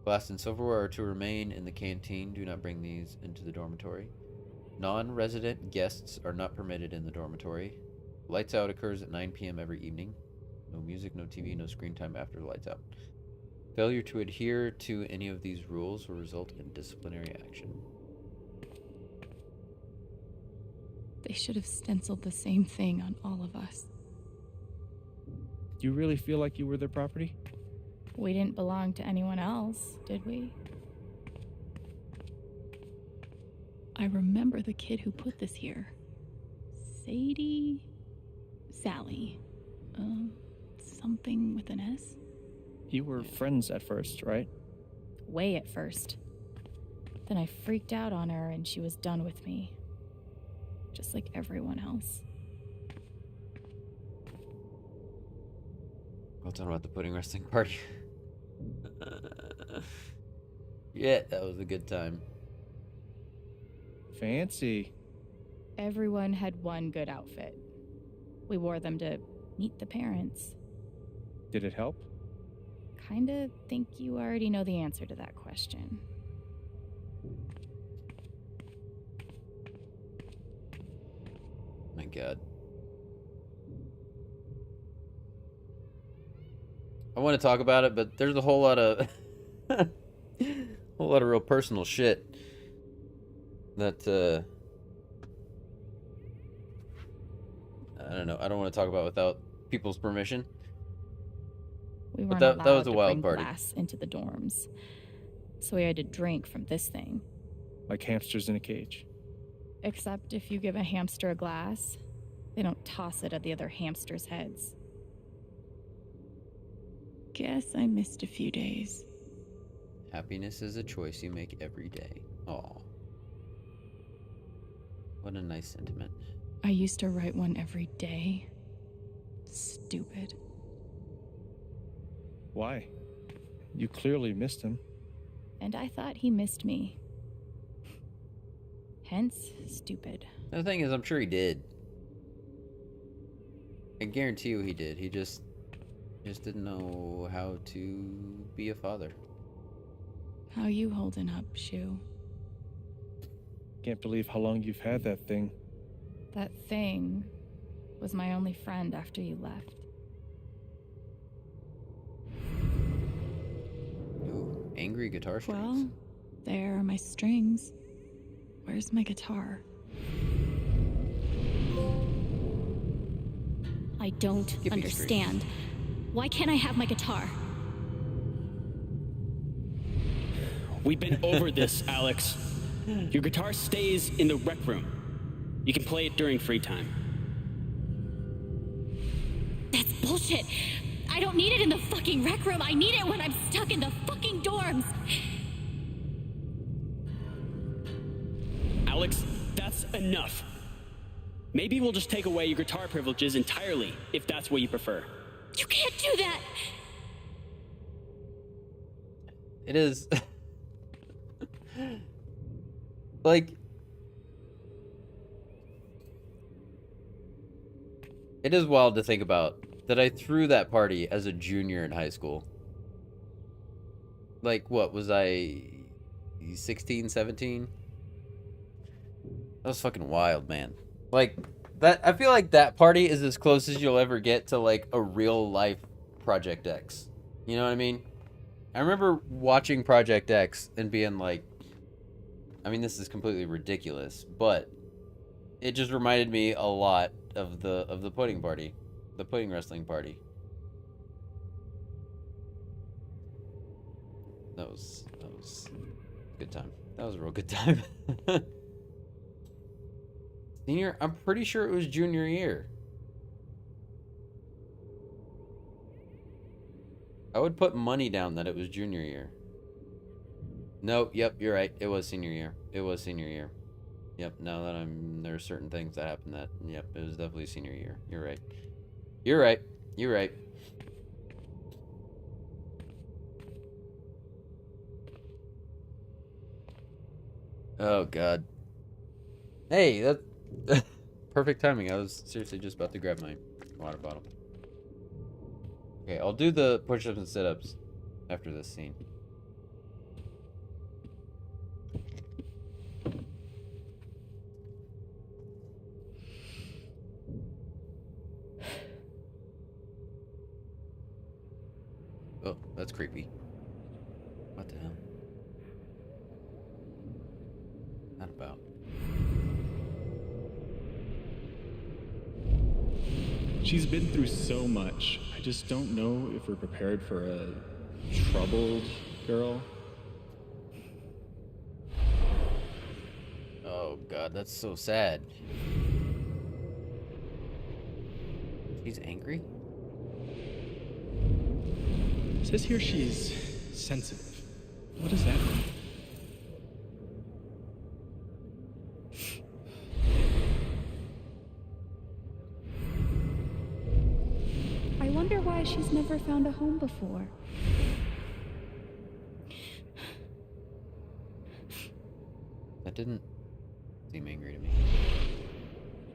Glass and silverware are to remain in the canteen. Do not bring these into the dormitory. Non-resident guests are not permitted in the dormitory. Lights out occurs at 9 p.m. every evening. No music, no TV, no screen time after the lights out. Failure to adhere to any of these rules will result in disciplinary action. They should have stenciled the same thing on all of us. Do you really feel like you were their property? We didn't belong to anyone else, did we? I remember the kid who put this here. Sally. Something with an S? You were friends at first, right? Way at first. Then I freaked out on her and she was done with me. Just like everyone else. Well done about the pudding wrestling party. Yeah, that was a good time. Fancy. Everyone had one good outfit. We wore them to meet the parents. Did it help? Kinda think you already know the answer to that question. My God. I want to talk about it, but there's a whole lot of real personal shit that I don't know. I don't want to talk about without people's permission. We weren't that allowed was a to wild bring party. glass into the dorms, so we had to drink from this thing. Like hamsters in a cage. Except if you give a hamster a glass, they don't toss it at the other hamsters' heads. Guess I missed a few days. Happiness is a choice you make every day. Aw. What a nice sentiment. I used to write one every day. Stupid. Why? You clearly missed him. And I thought he missed me. Hence, stupid. The thing is, I'm sure he did. I guarantee you he did. He just didn't know how to be a father. How you holding up, Shu? Can't believe how long you've had that thing. That thing was my only friend after you left. Ooh, angry guitar strings. Well, there are my strings. Where's my guitar? I don't understand. Why can't I have my guitar? We've been over this, Alex. Your guitar stays in the rec room. You can play it during free time. That's bullshit. I don't need it in the fucking rec room. I need it when I'm stuck in the fucking dorms. Alex, that's enough. Maybe we'll just take away your guitar privileges entirely, if that's what you prefer. You can't do that! It is... like... It is wild to think about that I threw that party as a junior in high school. Like, what was I 16, 17? That was fucking wild, man. Like, that, I feel like that party is as close as you'll ever get to, like, a real life Project X. You know what I mean? I remember watching Project X and being like, I mean, this is completely ridiculous, but it just reminded me a lot of the pudding party, the pudding wrestling party. That was a good time. That was a real good time. Senior, I'm pretty sure it was junior year. I would put money down that it was junior year. No, yep, you're right. It was senior year. It was senior year. Yep, now that there are certain things that happened that, yep, it was definitely senior year. You're right. You're right. You're right. Oh, God. Hey, that... perfect timing. I was seriously just about to grab my water bottle. Okay, I'll do the push-ups and sit-ups after this scene. Oh, that's creepy. What the hell? Not about. She's been through so much. I just don't know if we're prepared for a troubled girl. Oh, God, that's so sad. She's angry? It says here she's sensitive. What does that mean? I wonder why she's never found a home before. That didn't seem angry to me.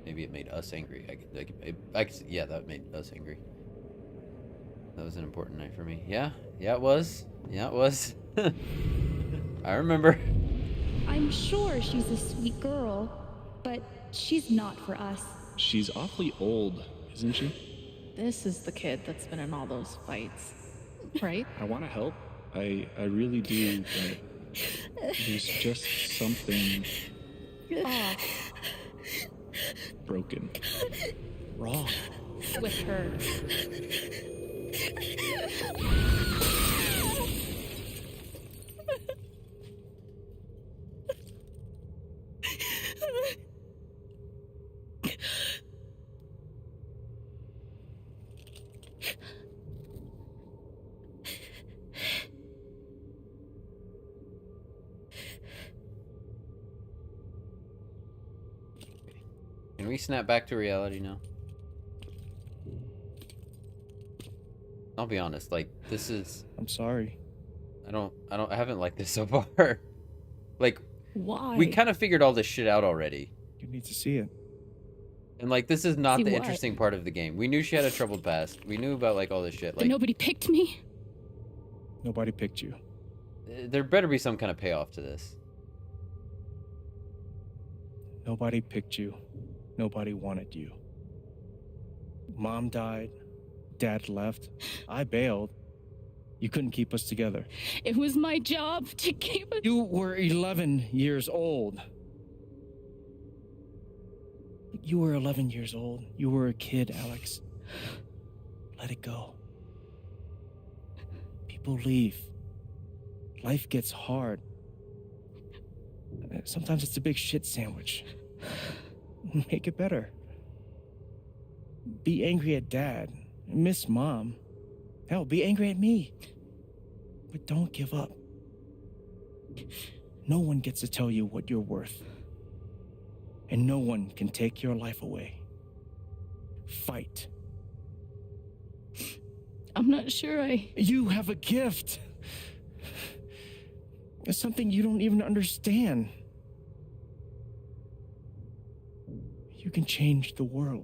Maybe it made us angry. Yeah, that made us angry. That was an important night for me. Yeah, it was. Yeah, it was. I remember. I'm sure she's a sweet girl, but she's not for us. She's awfully old, isn't she? This is the kid that's been in all those fights, right? I want to help. I really do, but there's just something Off broken. Wrong. with her. Can we snap back to reality now? I'll be honest, like, this is... I'm sorry. I haven't liked this so far. Like, why? We kind of figured all this shit out already. You need to see it. And, like, this is not See the what? interesting part of the game. We knew she had a troubled past. We knew about, like, all this shit. But Like, nobody picked me? Nobody picked you. there better be some kind of payoff to this. Nobody picked you. Nobody wanted you. Mom died. Dad left. I bailed. You couldn't keep us together. It was my job to keep us. You were 11 years old. You were 11 years old. You were a kid, Alex. Let it go. People leave. Life gets hard. Sometimes it's a big shit sandwich. Make it better. Be angry at Dad. Miss Mom. Hell, be angry at me. But don't give up. No one gets to tell you what you're worth. And no one can take your life away. Fight. I'm not sure You have a gift. It's something you don't even understand. You can change the world.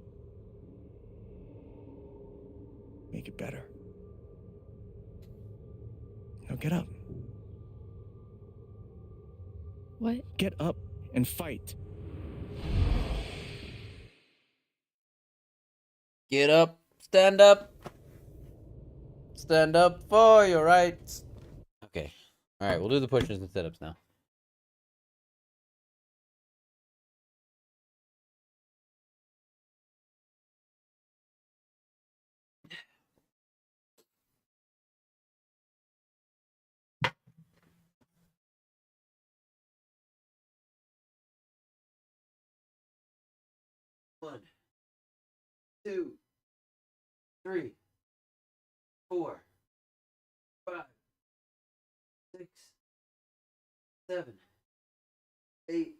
make it better. Now get up. What? Get up and fight. Get up. Stand up. Stand up for your rights. Okay. Alright, we'll do the pushes and sit-ups now. One, 2, 3, 4, 5, 6, 7, 8.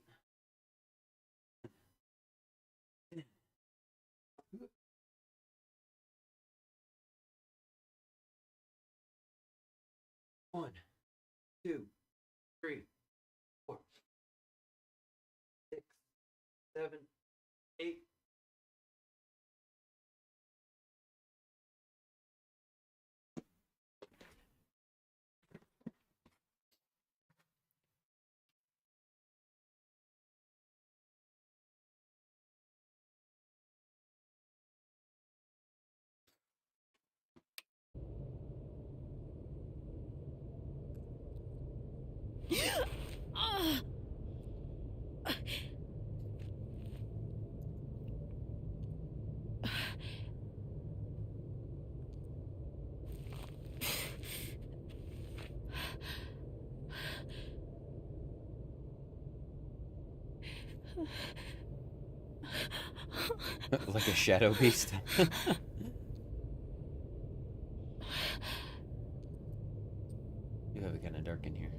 1, 2, 3, 4, 6, 7, 8. Like a shadow beast. You have it kind of dark in here.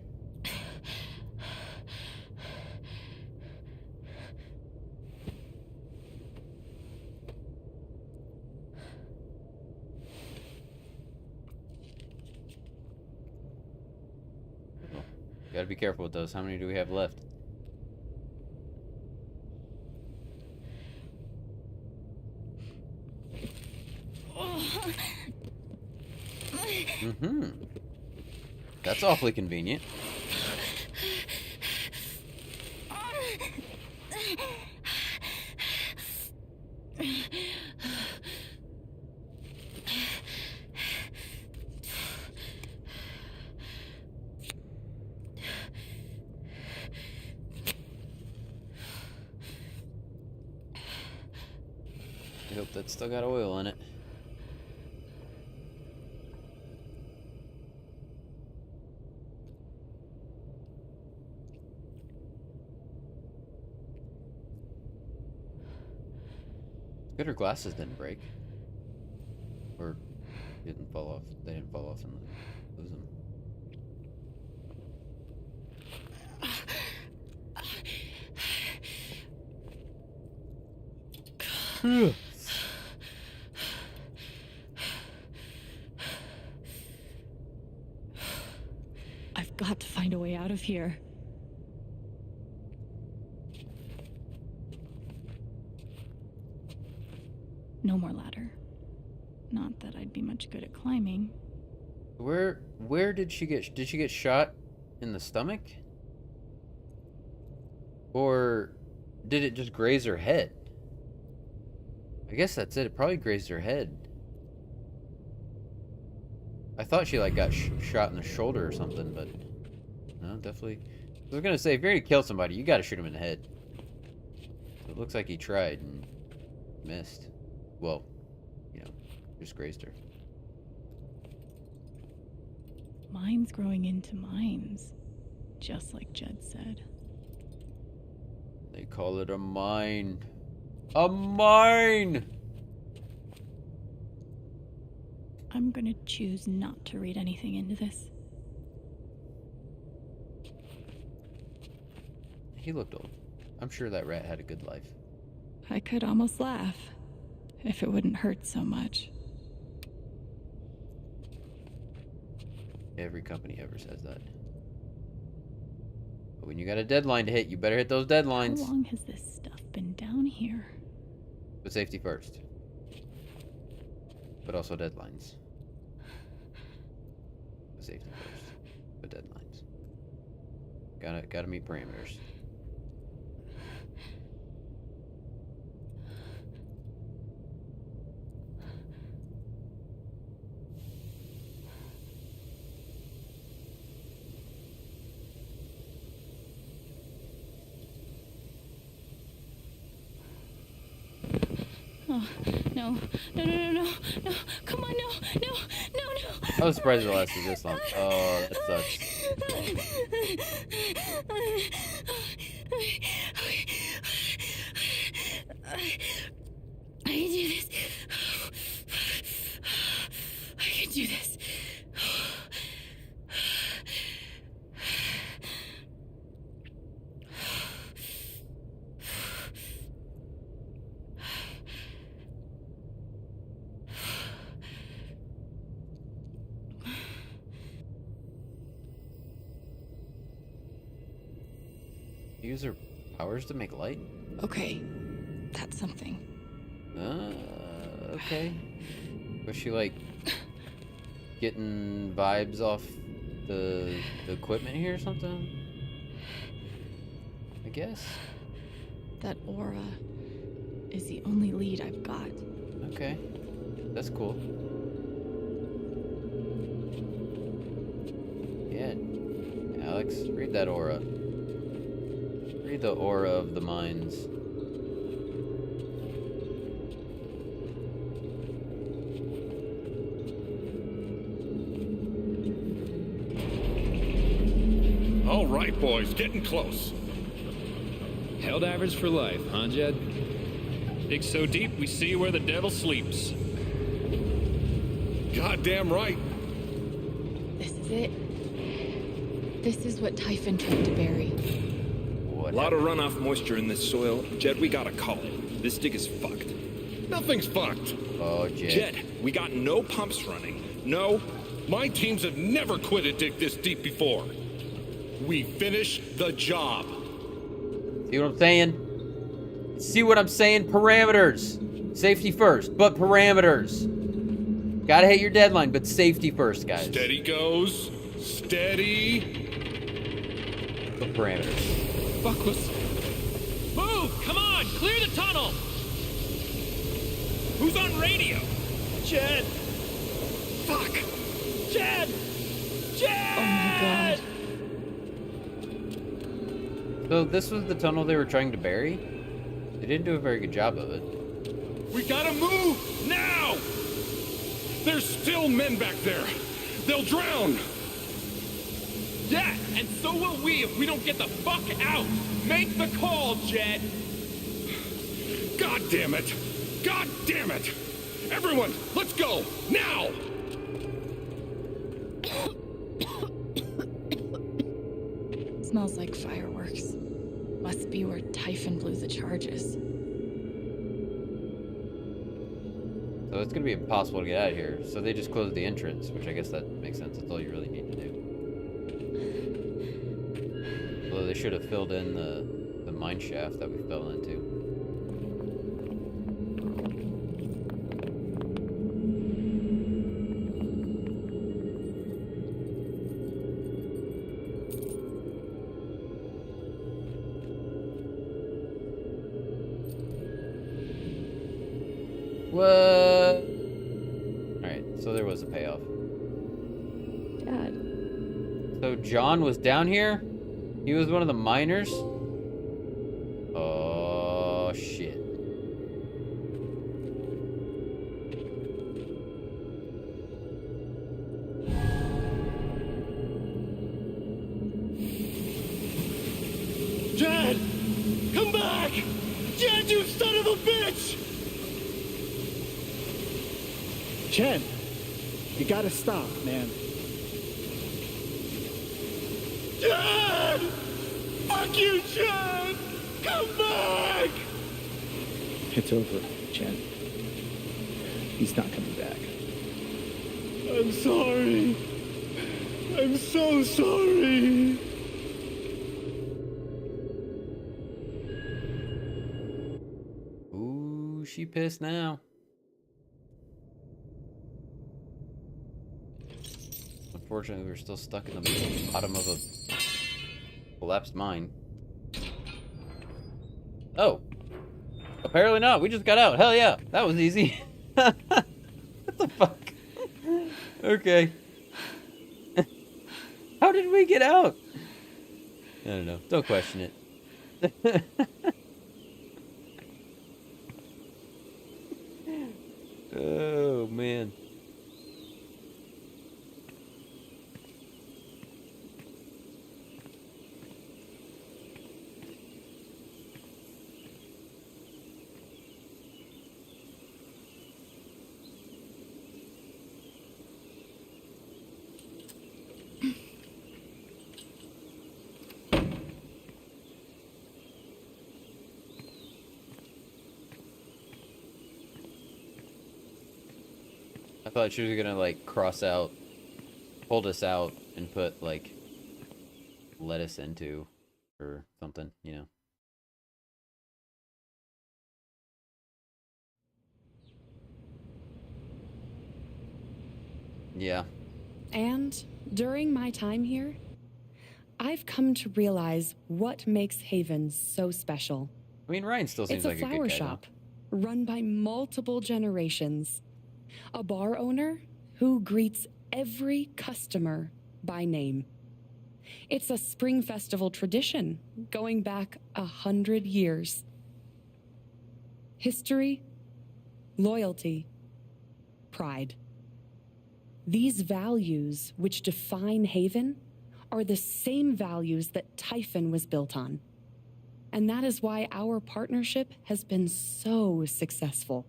Gotta be careful with those. How many do we have left? Mm-hmm. That's awfully convenient. I hope that's still got oil in it. Good her glasses didn't break. Or didn't fall off. They didn't fall off and lose them. I've got to find a way out of here. No more ladder. Not that I'd be much good at climbing. Where did she get shot in the stomach? Or did it just graze her head? I guess that's it. It probably grazed her head. I thought she like got shot in the shoulder or something, but no, definitely. I was gonna say, if you're gonna kill somebody, you gotta shoot him in the head. So it looks like he tried and missed. Well, you know, just grazed her. Mines growing into mines, just like Jed said. They call it a mine. A mine! I'm gonna choose not to read anything into this. He looked old. I'm sure that rat had a good life. I could almost laugh, if it wouldn't hurt so much. Every company ever says that. But when you got a deadline to hit, you better hit those deadlines. How long has this stuff been down here? Put safety first. but also deadlines. Safety first, but deadlines. Gotta meet parameters. Oh, no. No. Come on, no. I was surprised it lasted this long. Oh, that sucks. I can do this. I can do this. Use her powers to make light? Okay, that's something. Okay. Was she like getting vibes off the equipment here or something? I guess. That aura is the only lead I've got. Okay. That's cool. Yeah. Alex, read that aura. Read the aura of the mines. All right, boys, getting close. Helldivers for life, huh, Jed? Dig so deep, we see where the devil sleeps. Goddamn right. This is it. This is what Typhon tried to bury. A lot of runoff moisture in this soil. Jed, we gotta call it. This dig is fucked. Nothing's fucked. Oh, Jed. Jed, we got no pumps running. No. My teams have never quit a dig this deep before. We finish the job. See what I'm saying? See what I'm saying? Parameters. Safety first, but parameters. Gotta hit your deadline, but safety first, guys. Steady goes. Steady. But parameters. Fuck was... Move! Come on! Clear the tunnel! Who's on radio? Jed! Fuck! Jed! Jed! Oh my god. So this was the tunnel they were trying to bury? They didn't do a very good job of it. We gotta move now! There's still men back there. They'll drown. Yeah, and so will we if we don't get the fuck out! Make the call, Jed! God damn it! God damn it! Everyone, let's go! Now! Smells like fireworks. Must be where Typhon blew the charges. So it's gonna be impossible to get out of here. So they just closed the entrance, which I guess that makes sense. That's all you really need to do. Although they should have filled in the mine shaft that we fell into. What? Alright, so there was a payoff. Dad. So John was down here? He was one of the miners? Oh, shit. Jed! Come back! Jed, you son of a bitch! Chen, you gotta stop, man. Jed! Fuck you, Jed! Come back! It's over, Chen. He's not coming back. I'm sorry. I'm so sorry. Ooh, she pissed now. Fortunately, we're still stuck in the bottom of a collapsed mine. Oh. Apparently not. We just got out. Hell yeah. That was easy. What the fuck? Okay. How did we get out? I don't know. Don't question it. Oh, man. I thought she was gonna, like, cross out, hold us out, and put, like, let us into, or something, you know. Yeah. And during my time here, I've come to realize what makes Haven so special. I mean, Ryan still seems like a good guy. It's a flower shop run by multiple generations. A bar owner who greets every customer by name. It's a spring festival tradition going back 100 years. History, loyalty, pride. These values which define Haven are the same values that Typhon was built on. And that is why our partnership has been so successful.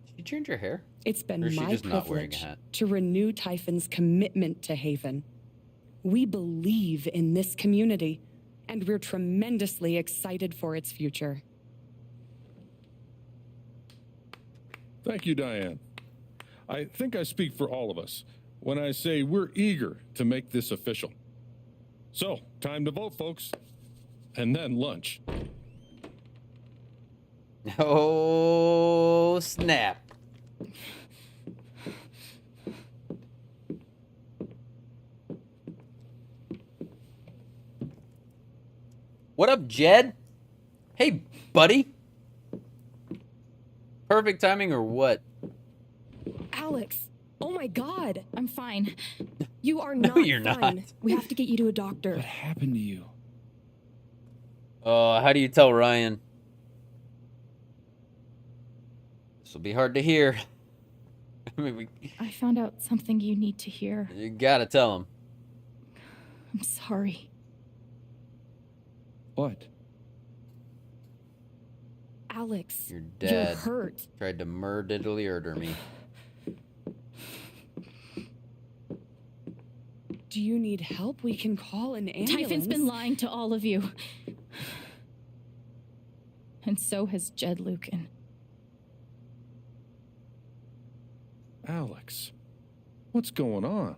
Did you change your hair? It's been or is she my just not wearing a privilege hat? to renew Typhon's commitment to Haven. We believe in this community, and we're tremendously excited for its future. Thank you, Diane. I think I speak for all of us when I say we're eager to make this official. So, time to vote, folks. And then lunch. Oh, snap. What up, Jed? Hey, buddy. Perfect timing or what? Alex, oh my God. I'm fine. You are No, not you're fine. not. We have to get you to a doctor. What happened to you? Oh, how do you tell Ryan? This will be hard to hear. I mean, I found out something you need to hear. you gotta tell him. I'm sorry. What? Alex, Your you're dad hurt. tried to murder me. Do you need help? We can call an ambulance. Typhon's been lying to all of you. And so has Jed Lucan. Alex, what's going on?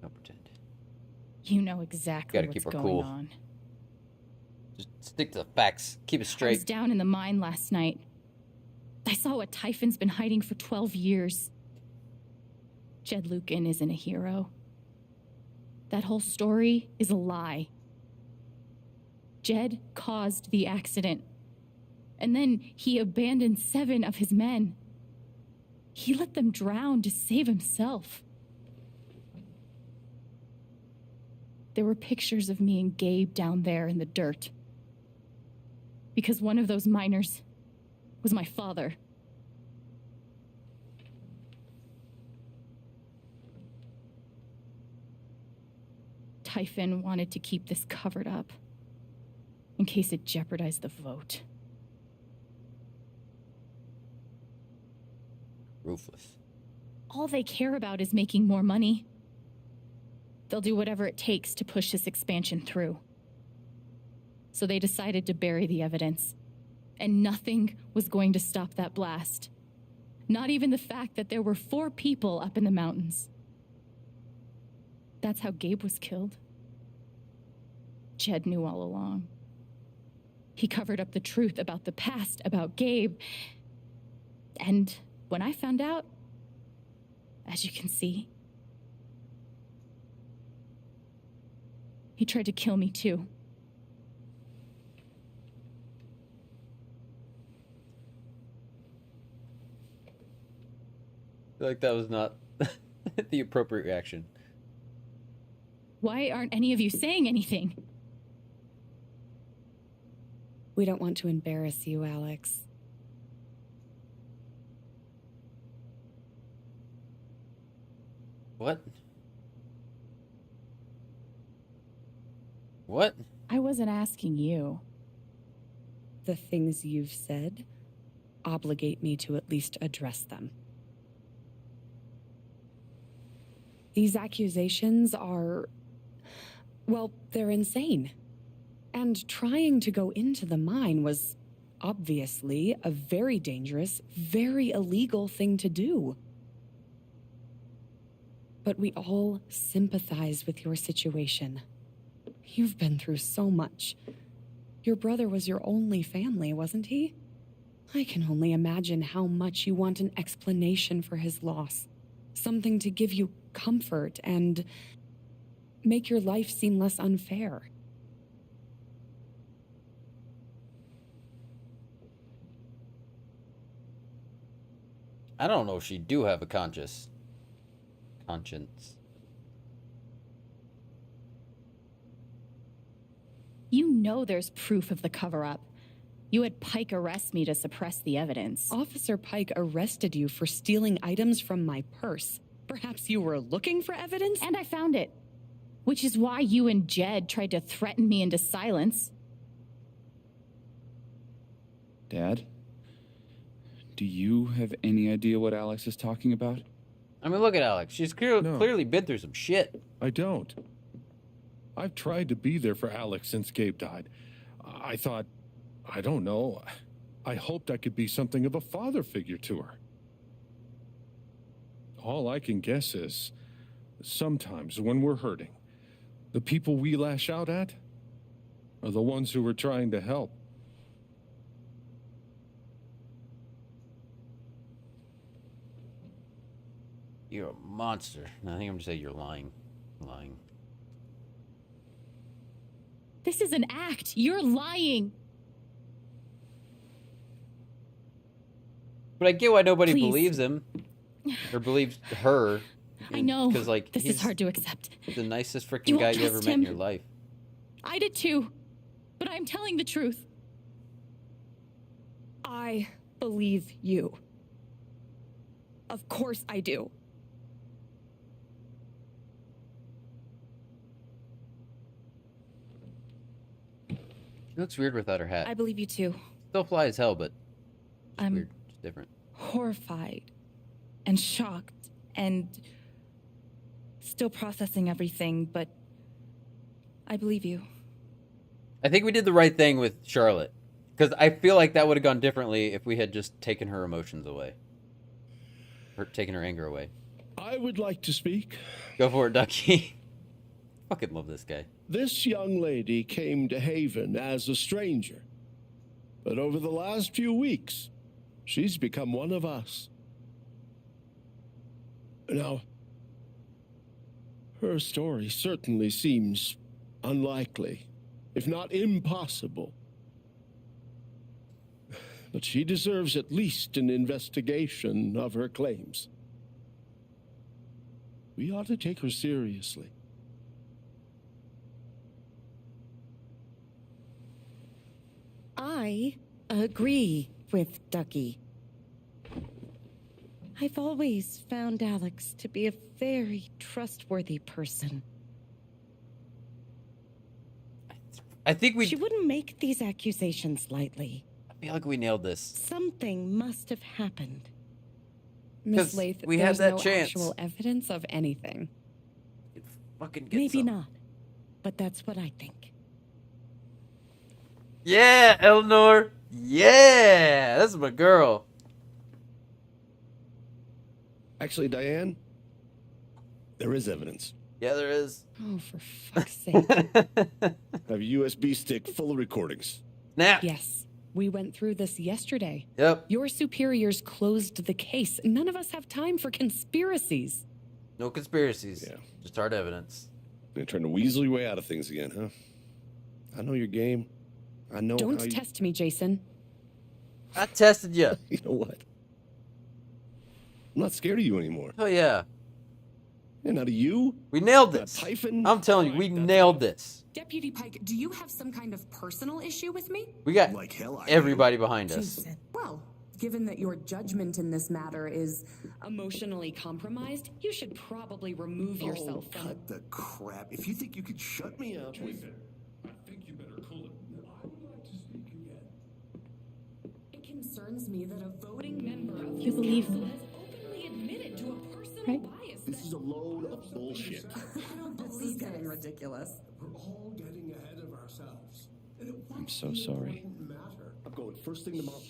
Don't pretend. You know exactly Gotta what's keep her going cool. on. Just stick to the facts. Keep it I was straight. down in the mine last night. I saw what Typhon's been hiding for 12 years. Jed Lucan isn't a hero. That whole story is a lie. Jed caused the accident. And then he abandoned 7 of his men. He let them drown to save himself. There were pictures of me and Gabe down there in the dirt. Because one of those miners was my father. Typhon wanted to keep this covered up in case it jeopardized the vote. Ruthless. All they care about is making more money. They'll do whatever it takes to push this expansion through. So they decided to bury the evidence. And nothing was going to stop that blast. Not even the fact that there were 4 people up in the mountains. That's how Gabe was killed. Jed knew all along. He covered up the truth about the past, about Gabe. And when I found out, as you can see. He tried to kill me too. I feel like that was not the appropriate reaction. Why aren't any of you saying anything? We don't want to embarrass you, Alex. What? What? I wasn't asking you. The things you've said obligate me to at least address them. These accusations are, well, they're insane. And trying to go into the mine was obviously a very dangerous, very illegal thing to do. But we all sympathize with your situation. You've been through so much. Your brother was your only family, wasn't he? I can only imagine how much you want an explanation for his loss. Something to give you comfort and make your life seem less unfair. I don't know if she do have a conscience. You know there's proof of the cover-up. You had Pike arrest me to suppress the evidence. Officer Pike arrested you for stealing items from my purse. Perhaps you were looking for evidence? And I found it. Which is why you and Jed tried to threaten me into silence. Dad? Do you have any idea what Alex is talking about? I mean, look at Alex. She's clearly been through some shit. I don't. I've tried to be there for Alex since Gabe died. I thought, I don't know, I hoped I could be something of a father figure to her. All I can guess is, sometimes when we're hurting, the people we lash out at are the ones who we're trying to help. You're a monster. No, I think I'm gonna say you're lying. Lying. This is an act. You're lying. But I get why nobody Please. believes him. Or believes her. I know. Because, like, this is hard to accept. The nicest You freaking won't guy you ever trust met in him. your life. I did too. But I'm telling the truth. I believe you. Of course I do. She looks weird without her hat. I believe you too. Still fly as hell, but I'm weird. It's different. horrified and shocked and still processing everything, but I believe you. I think we did the right thing with Charlotte. Because I feel like that would have gone differently if we had just taken her emotions away. Or taken her anger away. I would like to speak. Go for it, Ducky. Fucking love this guy. This young lady came to Haven as a stranger. But over the last few weeks, she's become one of us. Now, her story certainly seems unlikely, if not impossible. But she deserves at least an investigation of her claims. We ought to take her seriously. I agree with Ducky. I've always found Alex to be a very trustworthy person. I think we... She wouldn't make these accusations lightly. I feel like we nailed this. Something must have happened. Miss Lath, we there's had that no chance. actual evidence of anything. Fucking get Maybe some. not, but that's what I think. Yeah, Eleanor. Yeah, that's my girl. Actually, Diane, there is evidence. Yeah, there is. Oh, for fuck's sake. I have a USB stick full of recordings. Snap. Yes. We went through this yesterday. Yep. Your superiors closed the case. None of us have time for conspiracies. No conspiracies. Yeah. Just hard evidence. You're trying to weasel your way out of things again, huh? I know your game. I know Don't how you... test me, Jason. I tested you. You know what? I'm not scared of you anymore. Oh, yeah. And out of you? We nailed this. Typhon? I'm telling you, we nailed this. Deputy Pike, do you have some kind of personal issue with me? We got everybody behind us. Jason. Well, given that your judgment in this matter is emotionally compromised, you should probably remove yourself from... cut the crap. If you think you could shut me up... Jason, I think you better cool it. I would like to speak again. It concerns me that a voting member of You believe council them? has openly admitted to a personal Right? bias. This is a load of bullshit. I don't believe this is getting ridiculous. We're all getting ahead of ourselves. And it I'm so sorry. wouldn't matter. I'm going first thing tomorrow.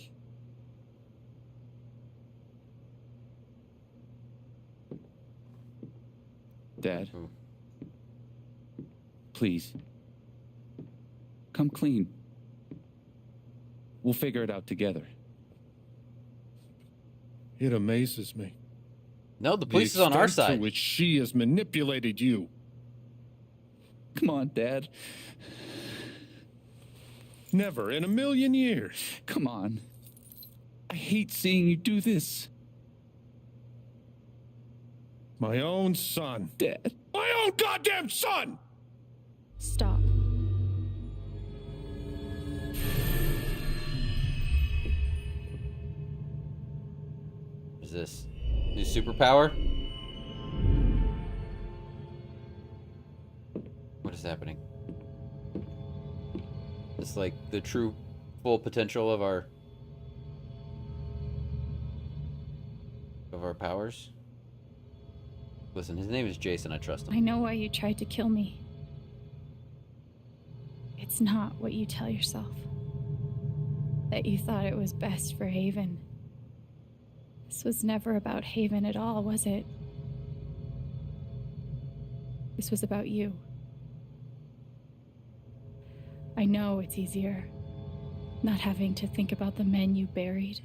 Dad. Please. Come clean. We'll figure it out together. It amazes me. No, the police is on our extent side. To which she has manipulated you. Come on, Dad. Never in a million years. Come on. I hate seeing you do this. My own son. Dad. My own goddamn son! Stop. What is this? New superpower? What is happening? It's like the true full potential of our powers. Listen, his name is Jason. I trust him. I know why you tried to kill me. It's not what you tell yourself. That you thought it was best for Haven. This was never about Haven at all, was it? This was about you. I know it's easier not having to think about the men you buried.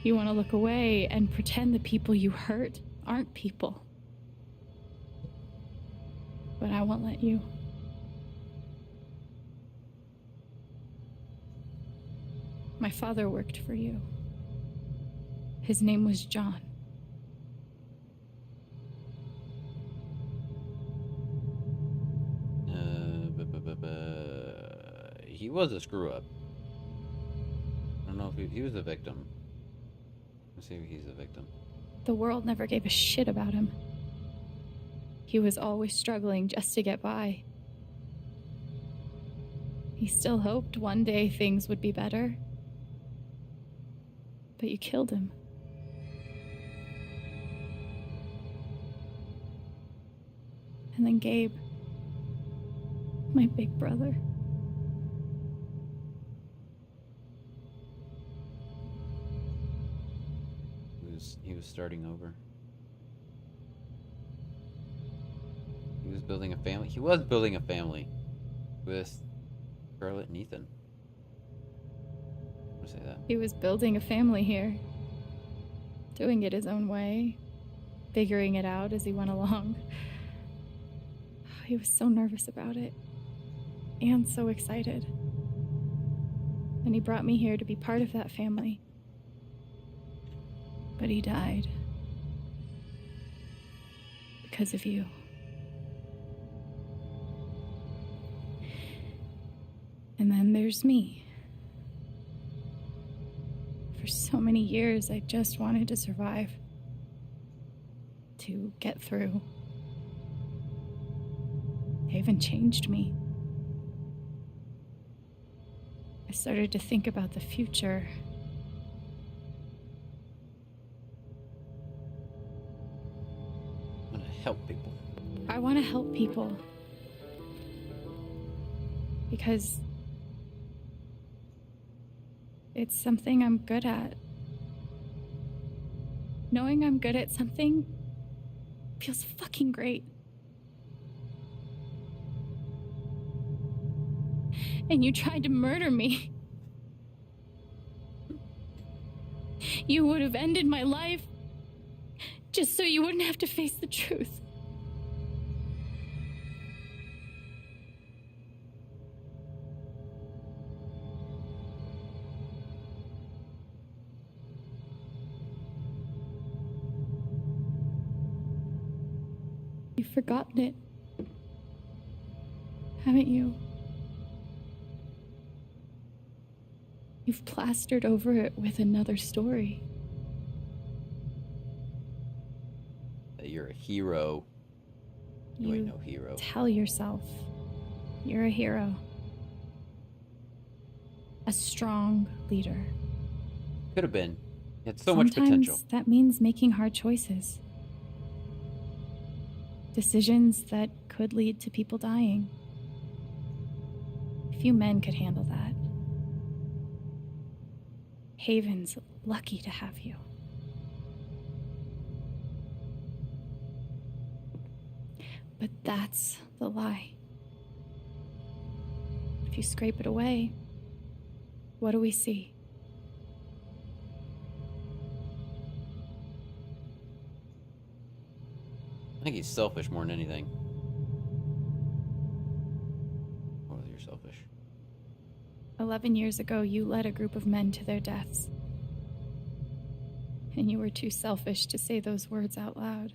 You want to look away and pretend the people you hurt aren't people. But I won't let you. My father worked for you. His name was John. He was a screw up. I don't know if he was a victim. Let's see if he's a victim. The world never gave a shit about him. He was always struggling just to get by. He still hoped one day things would be better. But you killed him. And then Gabe, my big brother. He was starting over. He was building a family. He was building a family with Charlotte and Ethan. I'm gonna say that. He was building a family here. Doing it his own way. Figuring it out as he went along. He was so nervous about it. And so excited. And he brought me here to be part of that family. But he died. Because of you. And then there's me. For so many years, I just wanted to survive. To get through. Haven changed me. I started to think about the future. I want to help people. I want to help people. Because it's something I'm good at. Knowing I'm good at something feels fucking great. And you tried to murder me. You would have ended my life just so you wouldn't have to face the truth. You've forgotten it, haven't you? You've plastered over it with another story. That you're a hero. You ain't no hero. Tell yourself you're a hero. A strong leader. Could have been. You had so much Sometimes potential. that means making hard choices. Decisions that could lead to people dying. Few men could handle that. Haven's lucky to have you. But that's the lie. If you scrape it away, what do we see? I think he's selfish more than anything. Or you're selfish. 11 years ago, you led a group of men to their deaths. And you were too selfish to say those words out loud.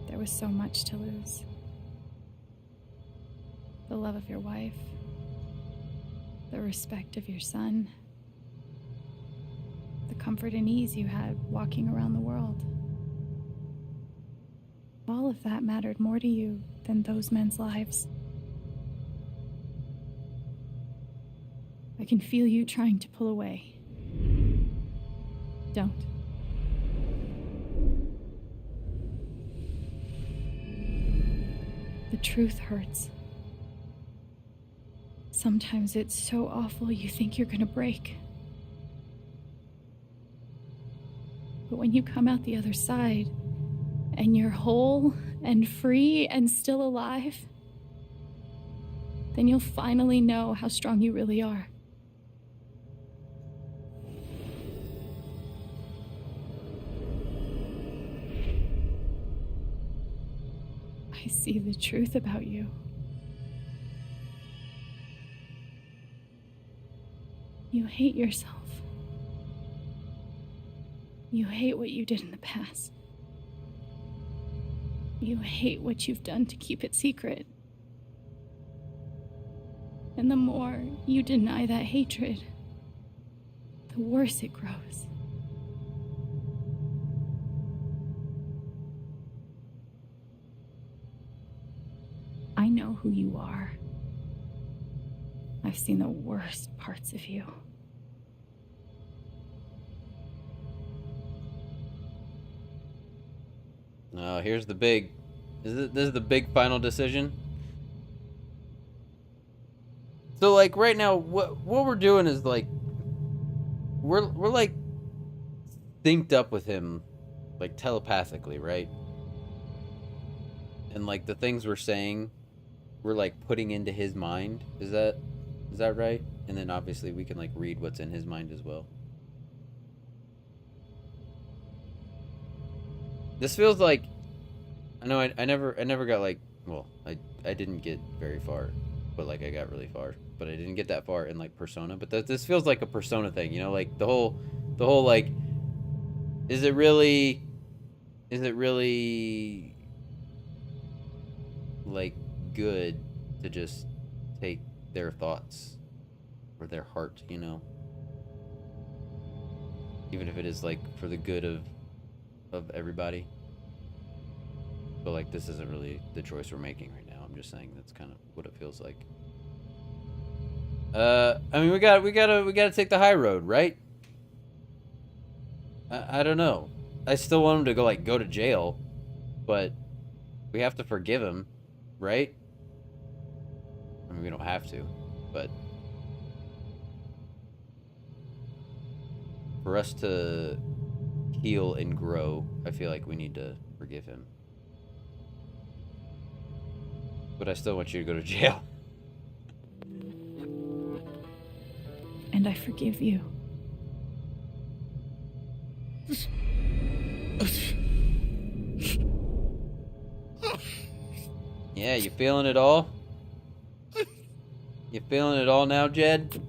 There was so much to lose. The love of your wife, the respect of your son, the comfort and ease you had walking around the world. All of that mattered more to you than those men's lives. I can feel you trying to pull away. Don't. The truth hurts. Sometimes it's so awful you think you're gonna break. But when you come out the other side, and you're whole and free and still alive, then you'll finally know how strong you really are. I see the truth about you. You hate yourself. You hate what you did in the past. You hate what you've done to keep it secret. And the more you deny that hatred, the worse it grows. I know who you are. I've seen the worst parts of you. No, here's the big. This is the big final decision. So like right now, what we're doing is like we're like synced up with him, like telepathically, right? And like the things we're saying, we're like putting into his mind. Is that right? And then obviously we can like read what's in his mind as well. This feels like, I know I never got like, well, I didn't get very far, but like I got really far, but I didn't get that far in like Persona. But this feels like a Persona thing, you know, like the whole like, is it really like good to just take their thoughts or their heart, you know, even if it is like for the good of everybody. But like this isn't really the choice we're making right now. I'm just saying that's kind of what it feels like. I mean we gotta take the high road, right? I don't know. I still want him to go to jail, but we have to forgive him, right? I mean we don't have to, but for us to heal and grow, I feel like we need to forgive him. But I still want you to go to jail. And I forgive you. Yeah, you feeling it all? You feeling it all now, Jed?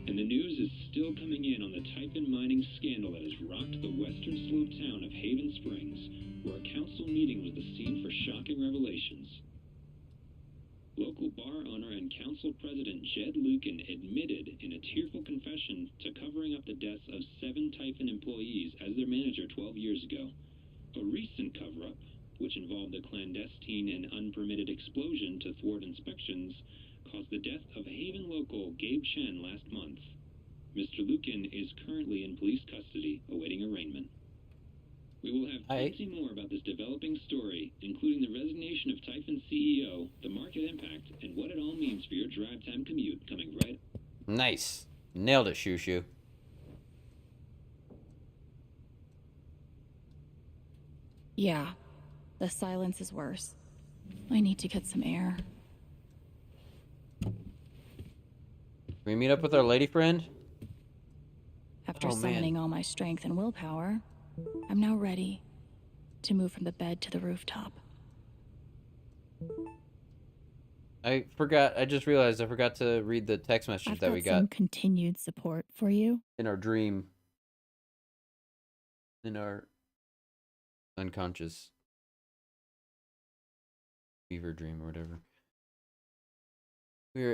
And the news is still coming in on the Typhon mining scandal that has rocked the western slope town of Haven Springs, where a council meeting was the scene for shocking revelations. Local bar owner and council president Jed Lucan admitted in a tearful confession to covering up the deaths of 7 Typhon employees as their manager 12 years ago. A recent cover-up, which involved a clandestine and unpermitted explosion to thwart inspections, caused the death of Haven local Gabe Chen last month. Mr. Lucan is currently in police custody, awaiting arraignment. We will have plenty more about this developing story, including the resignation of Typhon CEO, the market impact, and what it all means for your drive time commute, coming right. Nice. Nailed it, Shoo Shoo. Yeah, the silence is worse. I need to get some air. Can we meet up with our lady friend? After Oh, man. summoning all my strength and willpower, I'm now ready to move from the bed to the rooftop. I just realized I forgot to read the text message that we got some continued support for you. in our dream. In our unconscious fever dream or whatever. We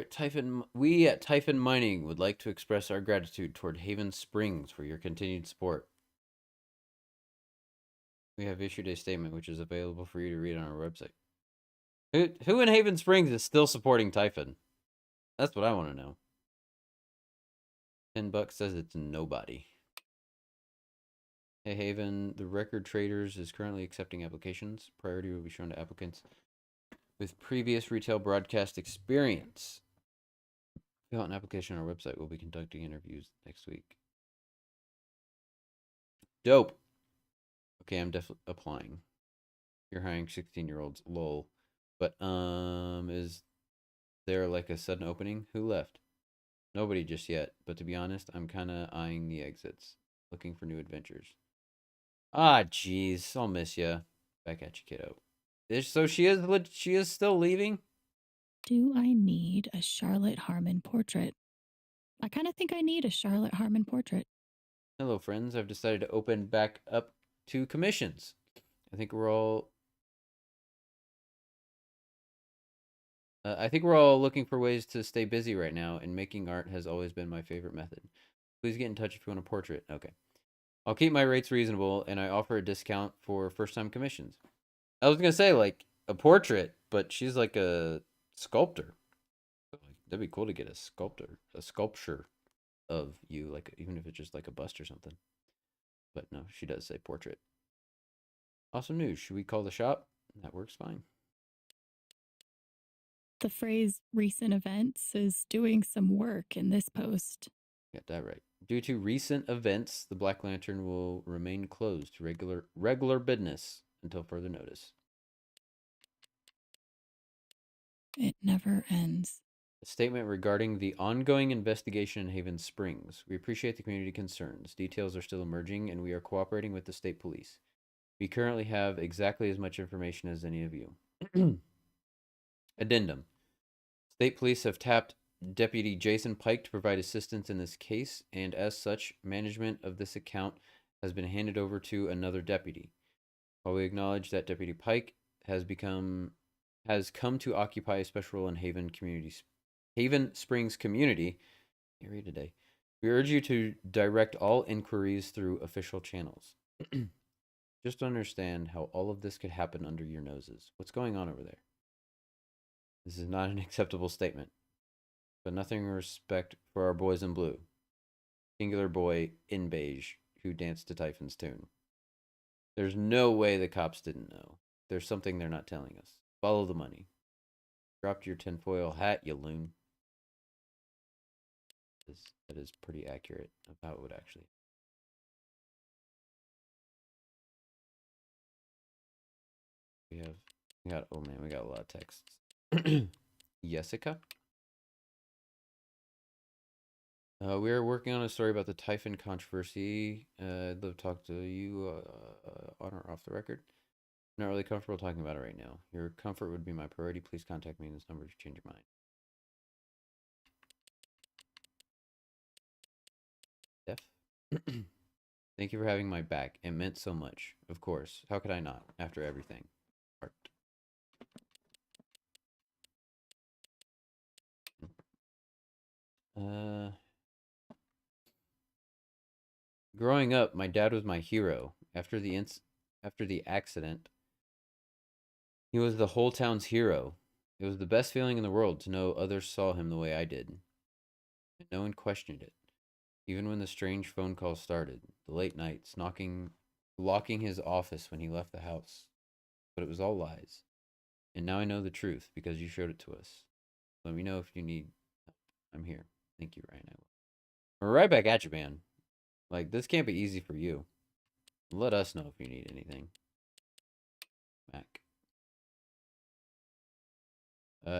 at Typhon Mining would like to express our gratitude toward Haven Springs for your continued support. We have issued a statement which is available for you to read on our website. Who in Haven Springs is still supporting Typhon? That's what I want to know. $10 says it's nobody. Hey Haven, the Record Traders is currently accepting applications. Priority will be shown to applicants with previous retail broadcast experience. Fill out an application on our website. We'll be conducting interviews next week. Dope. Okay, I'm definitely applying. You're hiring 16-year-olds. Lol. But, is there like a sudden opening? Who left? Nobody just yet. But to be honest, I'm kind of eyeing the exits. Looking for new adventures. Ah, jeez. I'll miss ya. Back at you, kiddo. So she is still leaving? Do I need a Charlotte Harmon portrait? I kind of think I need a Charlotte Harmon portrait. Hello, friends. I've decided to open back up to commissions. I think we're all looking for ways to stay busy right now, and making art has always been my favorite method. Please get in touch if you want a portrait. Okay. I'll keep my rates reasonable, and I offer a discount for first-time commissions. I was going to say, like, a portrait, but she's like a sculptor. That'd be cool to get a sculpture of you, like, even if it's just like a bust or something. But no, she does say portrait. Awesome news. Should we call the shop? That works fine. The phrase recent events is doing some work in this post. Got that right. Due to recent events, the Black Lantern will remain closed to regular business until further notice. It never ends. A statement regarding the ongoing investigation in Haven Springs. We appreciate the community concerns. Details are still emerging, and we are cooperating with the state police. We currently have exactly as much information as any of you. Addendum. State police have tapped Deputy Jason Pike to provide assistance in this case, and as such, management of this account has been handed over to another deputy. While we acknowledge that Deputy Pike has come to occupy a special role in Haven Springs community, we urge you to direct all inquiries through official channels. Just understand how all of this could happen under your noses. What's going on over there? This is not an acceptable statement. But nothing in respect for our boys in blue. Singular boy in beige who danced to Typhon's tune. There's no way the cops didn't know. There's something they're not telling us. Follow the money. Dropped your tinfoil hat, you loon. That is pretty accurate of how it would actually. We got oh man, we got a lot of texts. Jessica? We are working on a story about the Typhon controversy. I'd love to talk to you on or off the record. I'm not really comfortable talking about it right now. Your comfort would be my priority. Please contact me in this number to change your mind. Steph? Thank you for having my back. It meant so much. Of course. How could I not, after everything? Art. Growing up, my dad was my hero. After the accident, he was the whole town's hero. It was the best feeling in the world to know others saw him the way I did. And no one questioned it. Even when the strange phone calls started, the late nights, locking his office when he left the house. But it was all lies. And now I know the truth because you showed it to us. Let me know if you need help. I'm here. Thank you, Ryan. I will. We're right back at you, man. Like, this can't be easy for you. Let us know if you need anything. Mac.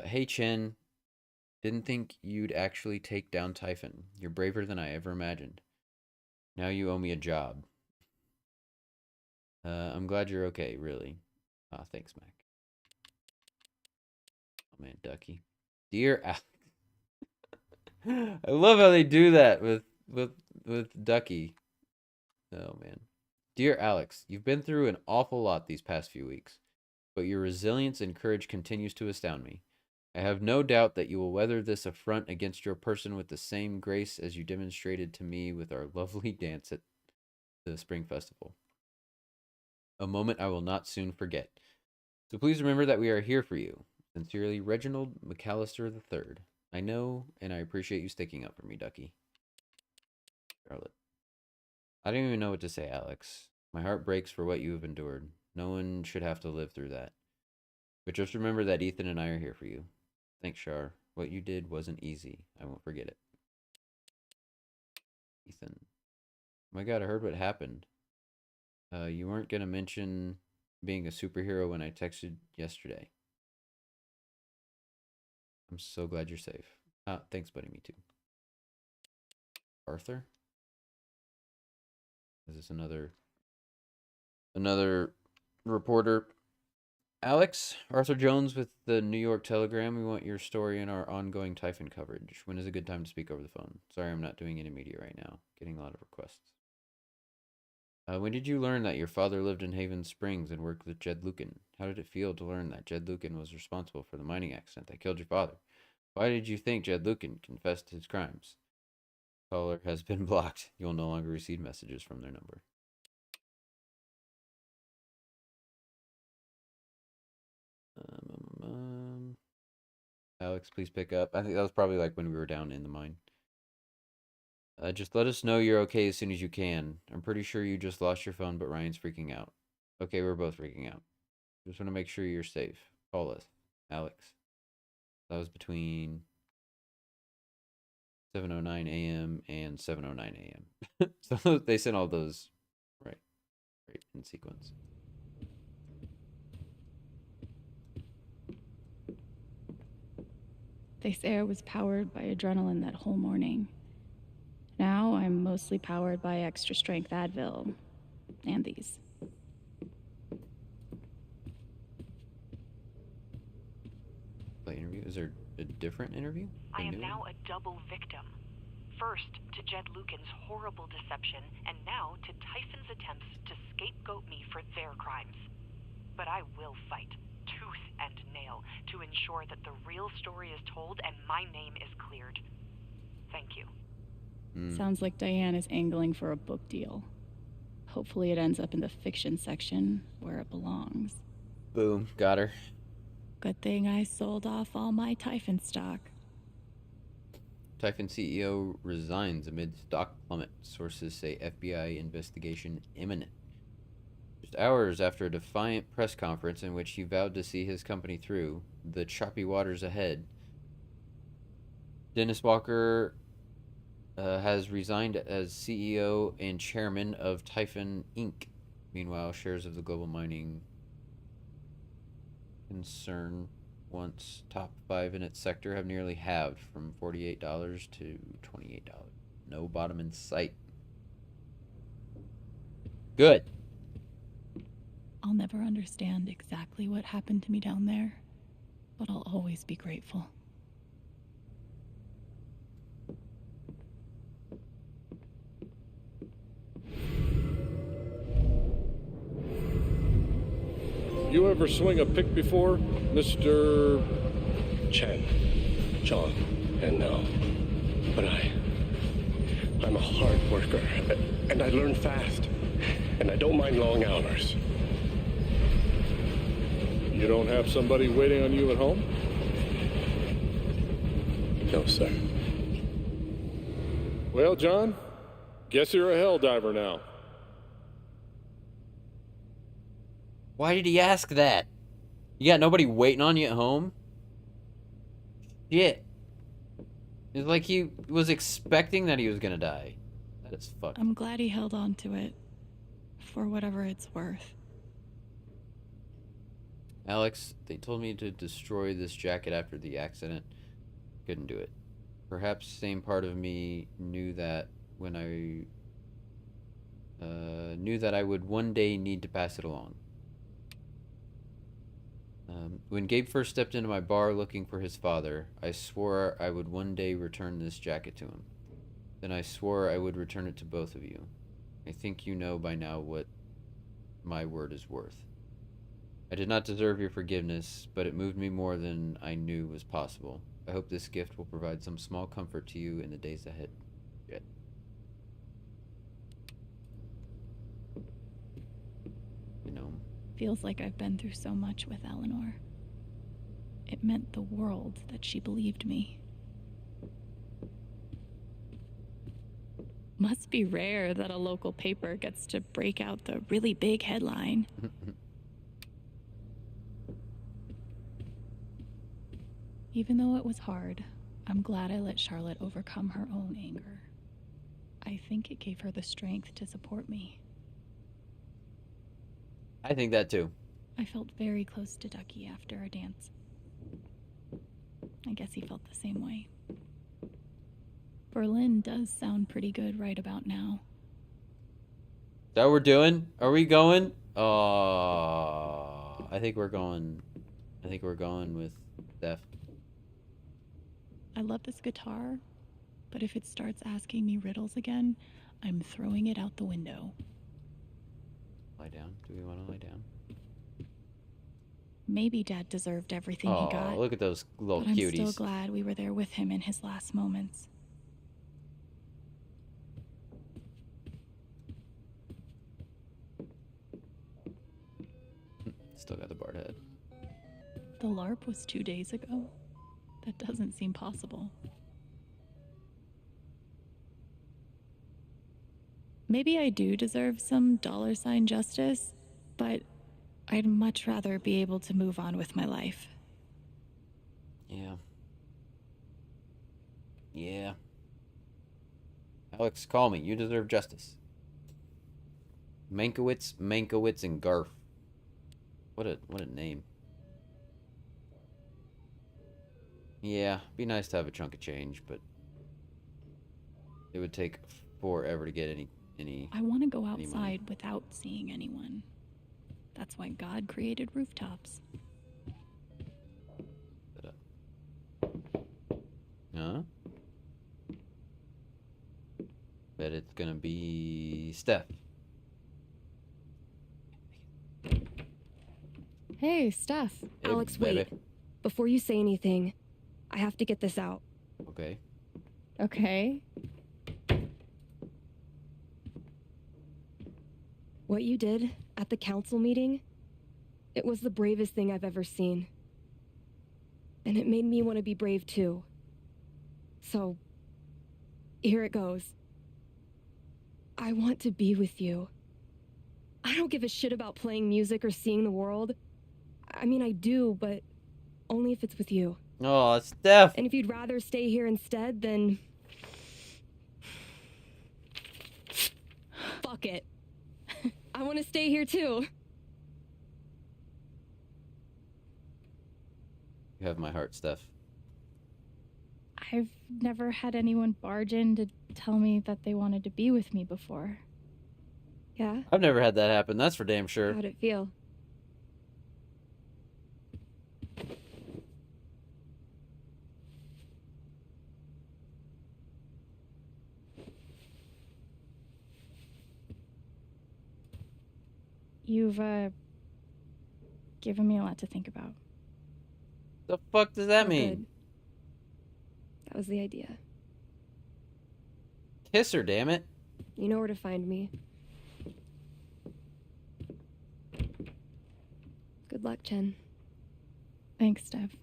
Hey, Chen. Didn't think you'd actually take down Typhon. You're braver than I ever imagined. Now you owe me a job. I'm glad you're okay, really. Thanks, Mac. Oh, man, Ducky. Dear Alex. I love how they do that with Ducky. Oh, man. Dear Alex, you've been through an awful lot these past few weeks, but your resilience and courage continues to astound me. I have no doubt that you will weather this affront against your person with the same grace as you demonstrated to me with our lovely dance at the Spring Festival. A moment I will not soon forget. So please remember that we are here for you. Sincerely, Reginald McAllister III. I know, and I appreciate you sticking up for me, Ducky. Charlotte. I don't even know what to say, Alex. My heart breaks for what you have endured. No one should have to live through that. But just remember that Ethan and I are here for you. Thanks, Shar. What you did wasn't easy. I won't forget it. Ethan. Oh my god, I heard what happened. You weren't going to mention being a superhero when I texted yesterday. I'm so glad you're safe. Thanks, buddy. Me too. Arthur? Is this another reporter? Alex, Arthur Jones with the New York Telegram. We want your story in our ongoing Typhon coverage. When is a good time to speak over the phone? Sorry, I'm not doing any media right now. Getting a lot of requests. When did you learn that your father lived in Haven Springs and worked with Jed Lucan? How did it feel to learn that Jed Lucan was responsible for the mining accident that killed your father? Why did you think Jed Lucan confessed his crimes? Caller has been blocked. You will no longer receive messages from their number. Alex, please pick up. I think that was probably like when we were down in the mine. Just let us know you're okay as soon as you can. I'm pretty sure you just lost your phone, but Ryan's freaking out. Okay, we're both freaking out. Just want to make sure you're safe. Call us, Alex. That was between 7:09 a.m. and 7:09 a.m. So they sent all those right in sequence. They say I was powered by adrenaline that whole morning. Now I'm mostly powered by extra strength Advil and these. The interview? Is there a different interview? I am now a double victim. First to Jed Lucan's horrible deception, and now to Typhon's attempts to scapegoat me for their crimes. But I will fight, tooth and nail, to ensure that the real story is told and my name is cleared. Thank you. Sounds like Diane is angling for a book deal. Hopefully it ends up in the fiction section where it belongs. Boom, got her. Good thing I sold off all my Typhon stock. Typhon CEO resigns amid stock plummet. Sources say FBI investigation imminent. Just hours after a defiant press conference in which he vowed to see his company through the choppy waters ahead, Dennis Walker has resigned as CEO and chairman of Typhon Inc. Meanwhile, shares of the global mining concern, once top 5 in its sector, have nearly halved from $48 to $28. No bottom in sight. Good. I'll never understand exactly what happened to me down there, but I'll always be grateful. You ever swing a pick before, Mr. Chen, John, and now. But I'm a hard worker, and I learn fast, and I don't mind long hours. You don't have somebody waiting on you at home? No, sir. Well, John, guess you're a hell diver now. Why did he ask that? You got nobody waiting on you at home? Shit. It's like he was expecting that he was gonna die. That is fucked. I'm glad he held on to it, for whatever it's worth. Alex, they told me to destroy this jacket after the accident. Couldn't do it. Perhaps same part of me knew that when I knew that I would one day need to pass it along. When Gabe first stepped into my bar looking for his father, I swore I would one day return this jacket to him. Then I swore I would return it to both of you. I think you know by now what my word is worth. I did not deserve your forgiveness, but it moved me more than I knew was possible. I hope this gift will provide some small comfort to you in the days ahead. Jet. You know. Feels like I've been through so much with Eleanor. It meant the world that she believed me. Must be rare that a local paper gets to break out the really big headline. Even though it was hard, I'm glad I let Charlotte overcome her own anger. I think it gave her the strength to support me. I think that too. I felt very close to Ducky after our dance. I guess he felt the same way. Berlin does sound pretty good right about now. Is that what we're doing? Are we going? I think we're going with Steph. I love this guitar, but if it starts asking me riddles again, I'm throwing it out the window. Lie down. Do we want to lie down? Maybe Dad deserved everything he got. Oh, look at those little but cuties. I'm still glad we were there with him in his last moments. Still got the Bard head. The LARP was 2 days ago. That doesn't seem possible. Maybe I do deserve some $ justice, but I'd much rather be able to move on with my life. Yeah. Yeah. Alex, call me. You deserve justice. Mankiewicz, and Garf. What a name. Yeah, be nice to have a chunk of change, but it would take forever to get any I want to go money. outside without seeing anyone. That's why God created rooftops. Huh? Bet it's gonna be Steph. Hey, Steph. Hey, Alex, baby. wait. Before you say anything, I have to get this out. Okay. Okay. What you did at the council meeting, it was the bravest thing I've ever seen. and it made me want to be brave too. So, here it goes. I want to be with you. I don't give a shit about playing music or seeing the world. I mean, I do, but only if it's with you. Oh, Steph. And if you'd rather stay here instead, then... fuck it. I want to stay here too. You have my heart, Steph. I've never had anyone barge in to tell me that they wanted to be with me before. Yeah? I've never had that happen, that's for damn sure. How'd it feel? You've, given me a lot to think about. The fuck does that Oh, mean? good. That was the idea. Kiss her, damn it. You know where to find me. Good luck, Chen. Thanks, Steph.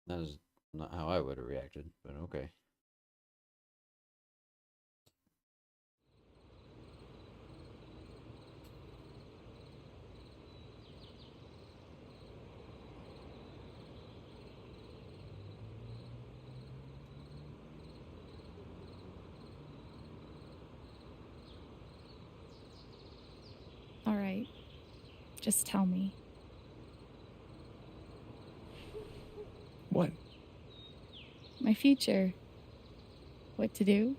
That is not how I would have reacted, but okay. All right. Just tell me. What? My future. What to do?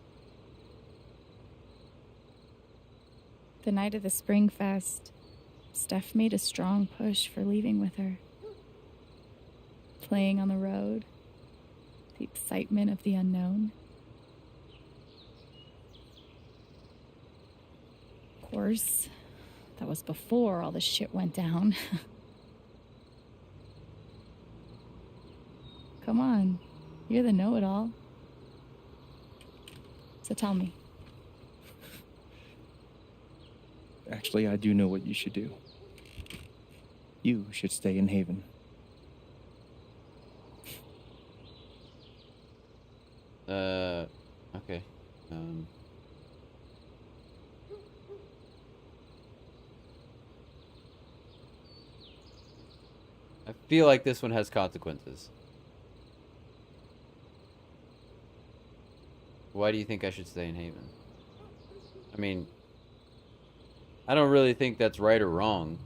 The night of the Spring Fest, Steph made a strong push for leaving with her. Playing on the road, the excitement of the unknown. Of course, that was before all the shit went down. Come on, you're the know-it-all. So tell me. Actually, I do know what you should do. You should stay in Haven. Okay. I feel like this one has consequences. Why do you think I should stay in Haven? I mean, I don't really think that's right or wrong.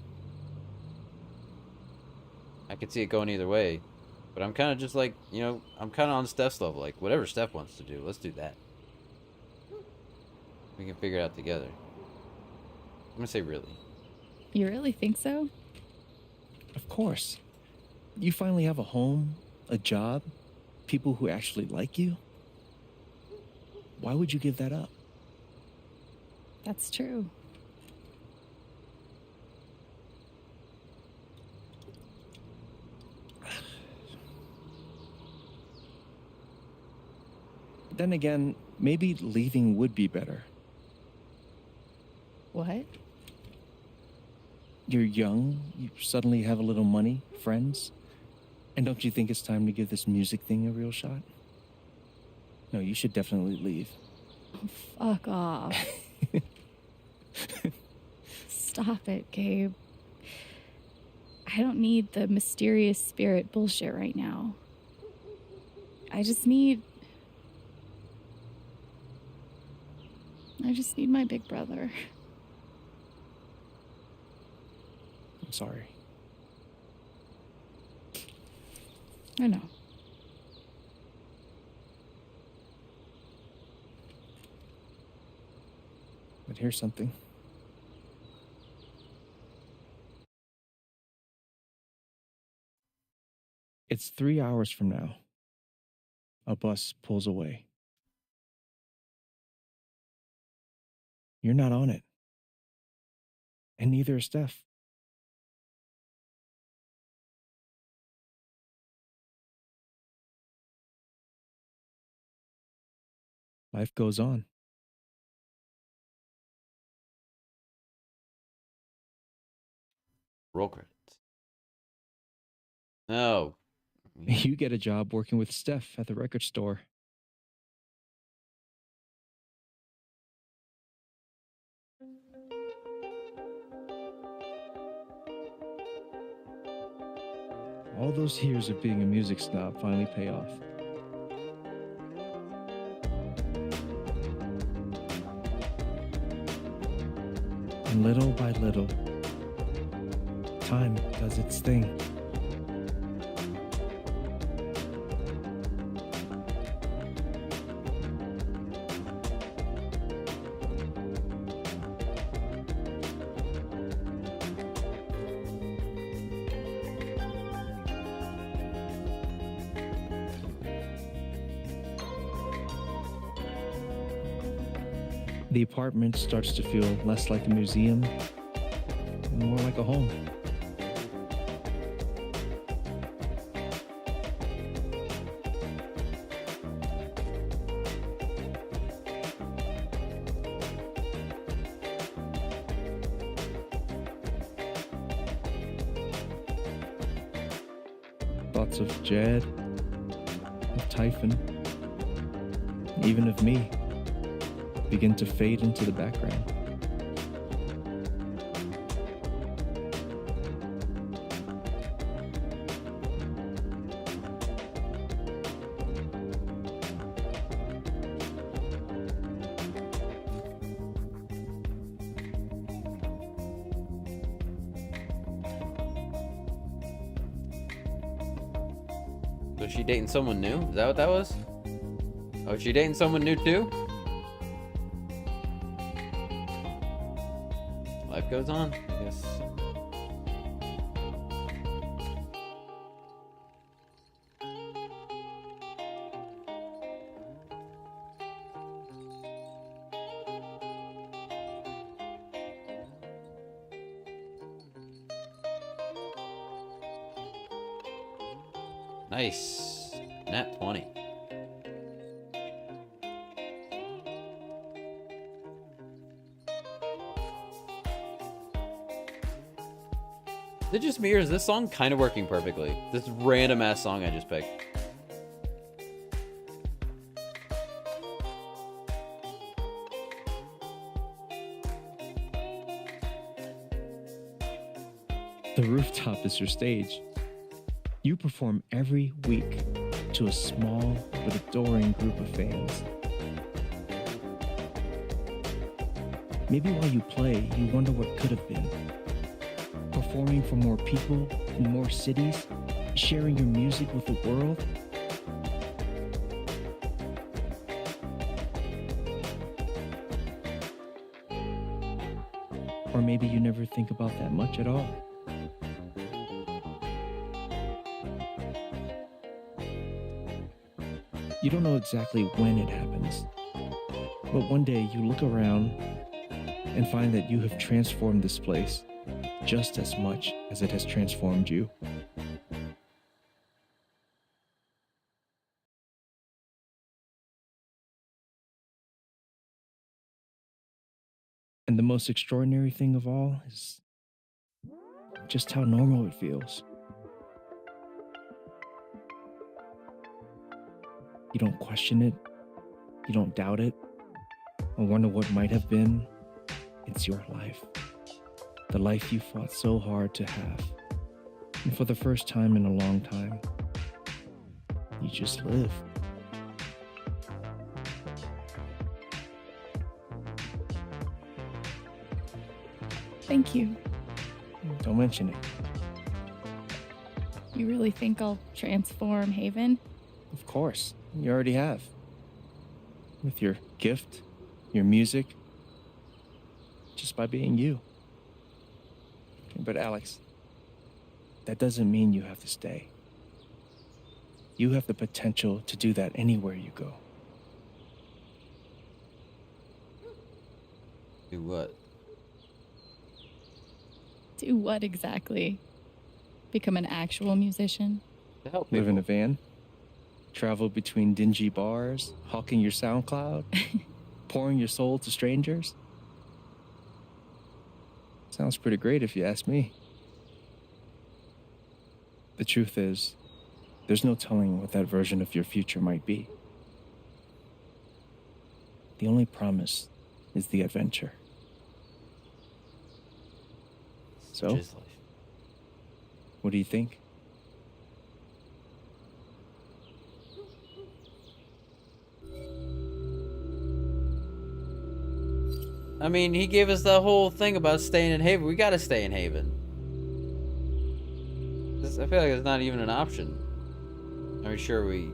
I could see it going either way. But I'm kind of just like, you know, I'm kind of on Steph's level. Like, whatever Steph wants to do, let's do that. We can figure it out together. I'm going to say really. You really think so? Of course. You finally have a home, a job, people who actually like you. Why would you give that up? That's true. Then again, maybe leaving would be better. What? You're young, you suddenly have a little money, friends. And don't you think it's time to give this music thing a real shot? No, you should definitely leave. Oh, fuck off. Stop it, Gabe. I don't need the mysterious spirit bullshit right now. I just need my big brother. I'm sorry. I know. But here's something. It's 3 hours from now. A bus pulls away. You're not on it. And neither is Steph. Life goes on. Roll credits. No. You get a job working with Steph at the record store. All those years of being a music snob finally pay off. And little by little, time does its thing. The apartment starts to feel less like a museum and more like a home. Thoughts of Jed, of Typhon, even of me begin to fade into the background. Was she dating someone new? Is that what that was? Oh, is she dating someone new too? Life goes on, I guess. Nice. Nat 20. Is it just me, or is this song kind of working perfectly? This random ass song I just picked. The rooftop is your stage. You perform every week to a small but adoring group of fans. Maybe while you play, you wonder what could have been. Performing for more people in more cities, sharing your music with the world. Or maybe you never think about that much at all. You don't know exactly when it happens, but one day you look around and find that you have transformed this place just as much as it has transformed you. And the most extraordinary thing of all is just how normal it feels. You don't question it, you don't doubt it, or wonder what might have been. It's your life. The life you fought so hard to have. And for the first time in a long time, you just live. Thank you. Don't mention it. You really think I'll transform Haven? Of course, you already have. With your gift, your music, just by being you. But Alex, that doesn't mean you have to stay. You have the potential to do that anywhere you go. Do what? Do what exactly? Become an actual musician? To help Live in a van, travel between dingy bars, hawking your SoundCloud, pouring your soul to strangers. Sounds pretty great if you ask me. The truth is, there's no telling what that version of your future might be. The only promise is the adventure. So, Just life. what do you think? I mean, he gave us the whole thing about staying in Haven. We gotta stay in Haven. I feel like it's not even an option. I mean, sure, it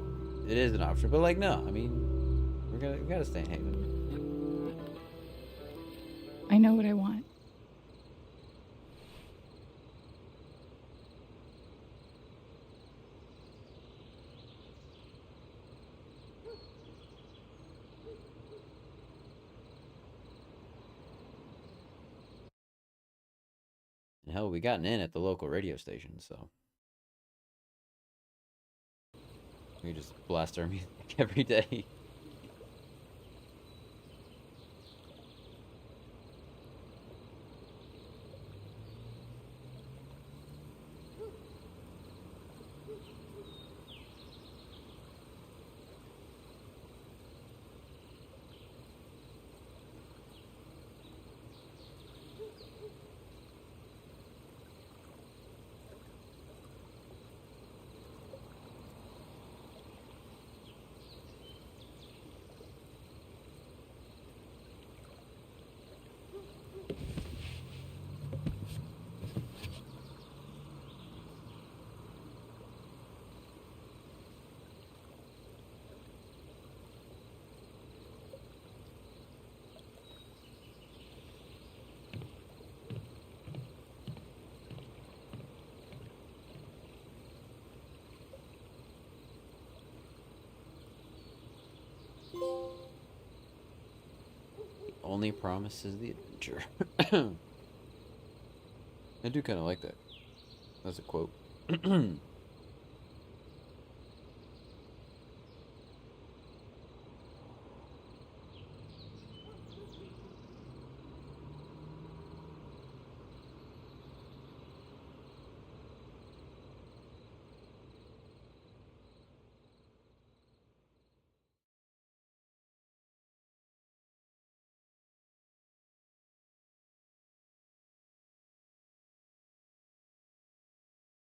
is an option, but like, no. I mean, we gotta stay in Haven. I know what I want. And hell, we got an in at the local radio station, so we just blast our music every day. Only promise is the adventure. I do kind of like that. That's a quote.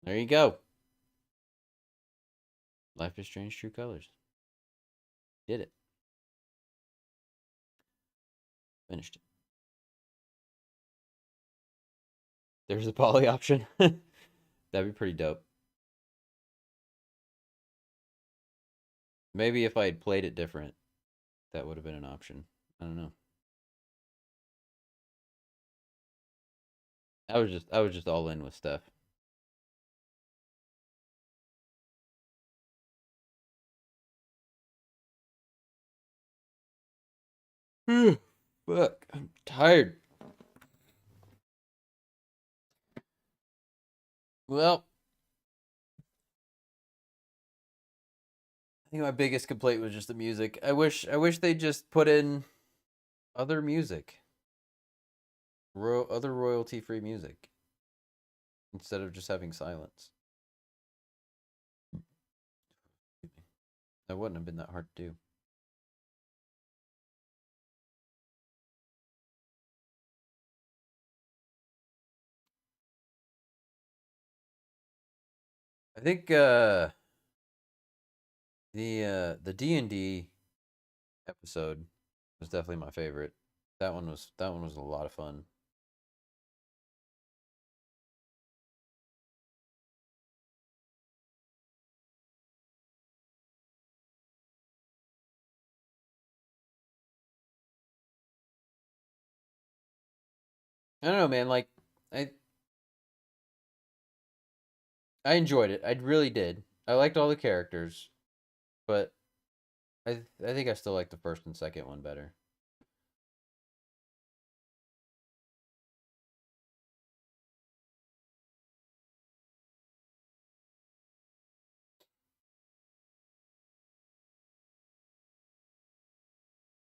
There you go. Life is Strange True Colors. Did it. Finished it. There's a poly option. That'd be pretty dope. Maybe if I had played it different, that would have been an option. I don't know. I was just all in with Steph. Fuck, I'm tired. Well, I think my biggest complaint was just the music. I wish they just put in other music. Other royalty-free music. Instead of just having silence. That wouldn't have been that hard to do. I think the D&D episode was definitely my favorite. That one was a lot of fun. I don't know, man, like I enjoyed it. I really did. I liked all the characters, but I think I still like the first and second one better.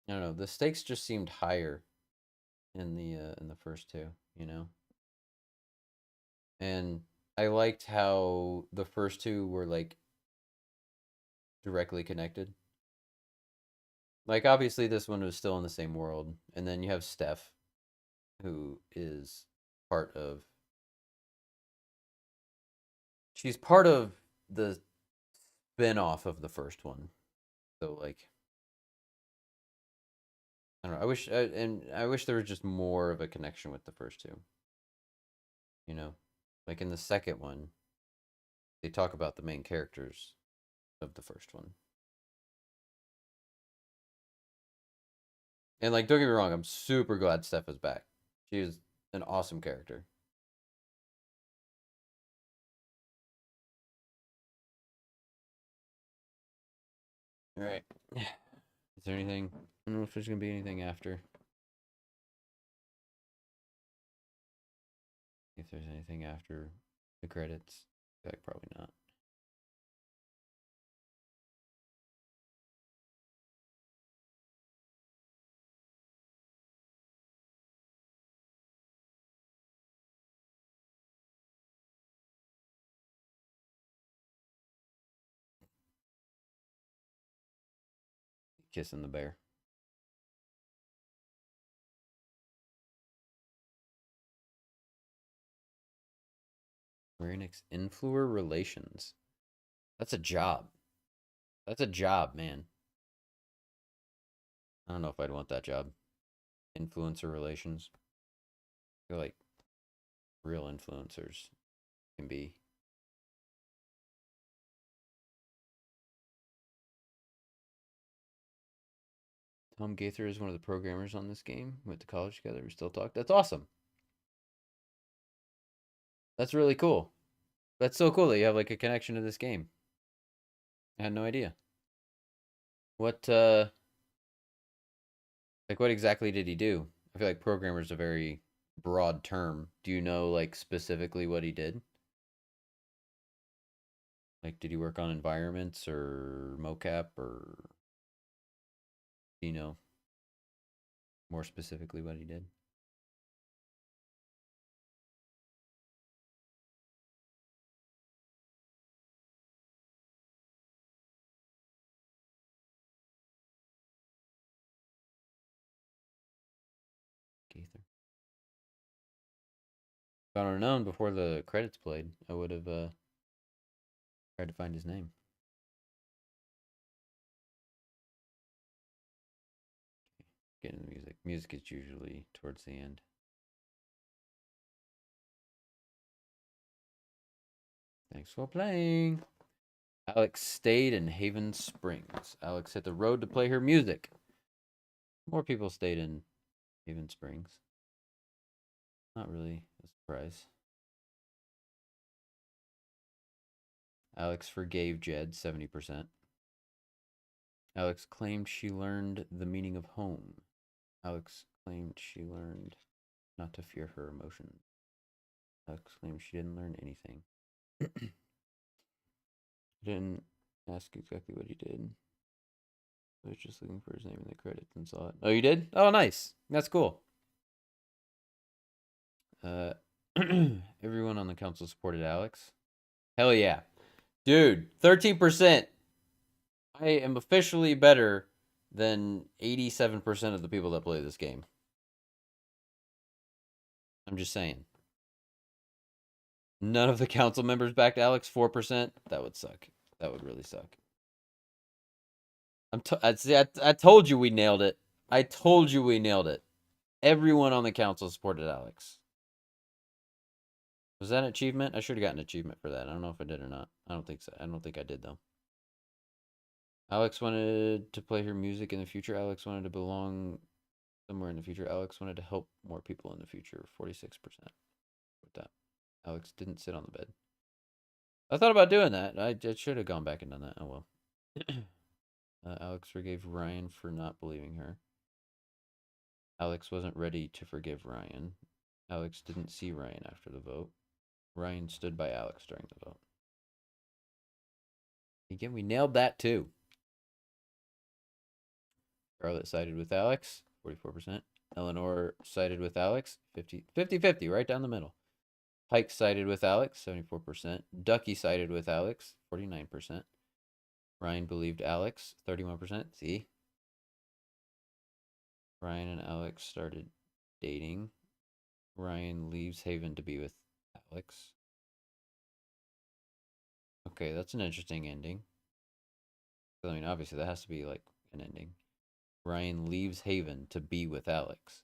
I don't know. The stakes just seemed higher in the first two, you know. And I liked how the first two were like directly connected. Like obviously this one was still in the same world, and then you have Steph, who is part of. She's part of the spin-off of the first one, so like I don't know. I wish there was just more of a connection with the first two. You know, like in the second one, they talk about the main characters of the first one. And like, don't get me wrong, I'm super glad Steph is back. She is an awesome character. All right. Is there anything? I don't know if there's gonna be anything after. If there's anything after the credits, like probably not. Kissing the bear. Enix influencer relations. That's a job. That's a job, man. I don't know if I'd want that job. Influencer relations. I feel like real influencers can be. Tom Gaither is one of the programmers on this game. We went to college together. We still talk. That's awesome. That's really cool. That's so cool that you have like a connection to this game. I had no idea. What like what exactly did he do? I feel like programmer is a very broad term. Do you know like specifically what he did? Like did he work on environments or mocap, or do you know more specifically what he did? Gaither. If I would have known before the credits played, I would have tried to find his name. Getting the music. Music is usually towards the end. Thanks for playing. Alex stayed in Haven Springs. Alex hit the road to play her music. More people stayed in Haven Springs. Not really a surprise. Alex forgave Jed 70%. Alex claimed she learned the meaning of home. Alex claimed she learned not to fear her emotions. Alex claimed she didn't learn anything. Didn't ask exactly what he did. I was just looking for his name in the credits and saw it. Oh, you did? Oh, nice. That's cool. Everyone on the council supported Alex. Hell yeah. Dude, 13%. I am officially better than 87% of the people that play this game. I'm just saying. None of the council members backed Alex, 4%. That would suck. That would really suck. I told you we nailed it. I told you we nailed it. Everyone on the council supported Alex. Was that an achievement? I should have gotten an achievement for that. I don't know if I did or not. I don't think so. I don't think I did, though. Alex wanted to play her music in the future. Alex wanted to belong somewhere in the future. Alex wanted to help more people in the future. 46% with that. Alex didn't sit on the bed. I thought about doing that. I should have gone back and done that. Oh, well. Alex forgave Ryan for not believing her. Alex wasn't ready to forgive Ryan. Alex didn't see Ryan after the vote. Ryan stood by Alex during the vote. Again, we nailed that too. Charlotte sided with Alex, 44%. Eleanor sided with Alex, 50-50, right down the middle. Pike sided with Alex, 74%. Ducky sided with Alex, 49%. Ryan believed Alex, 31%. See? Ryan and Alex started dating. Ryan leaves Haven to be with Alex. Okay, that's an interesting ending. I mean, obviously, that has to be like an ending. Ryan leaves Haven to be with Alex.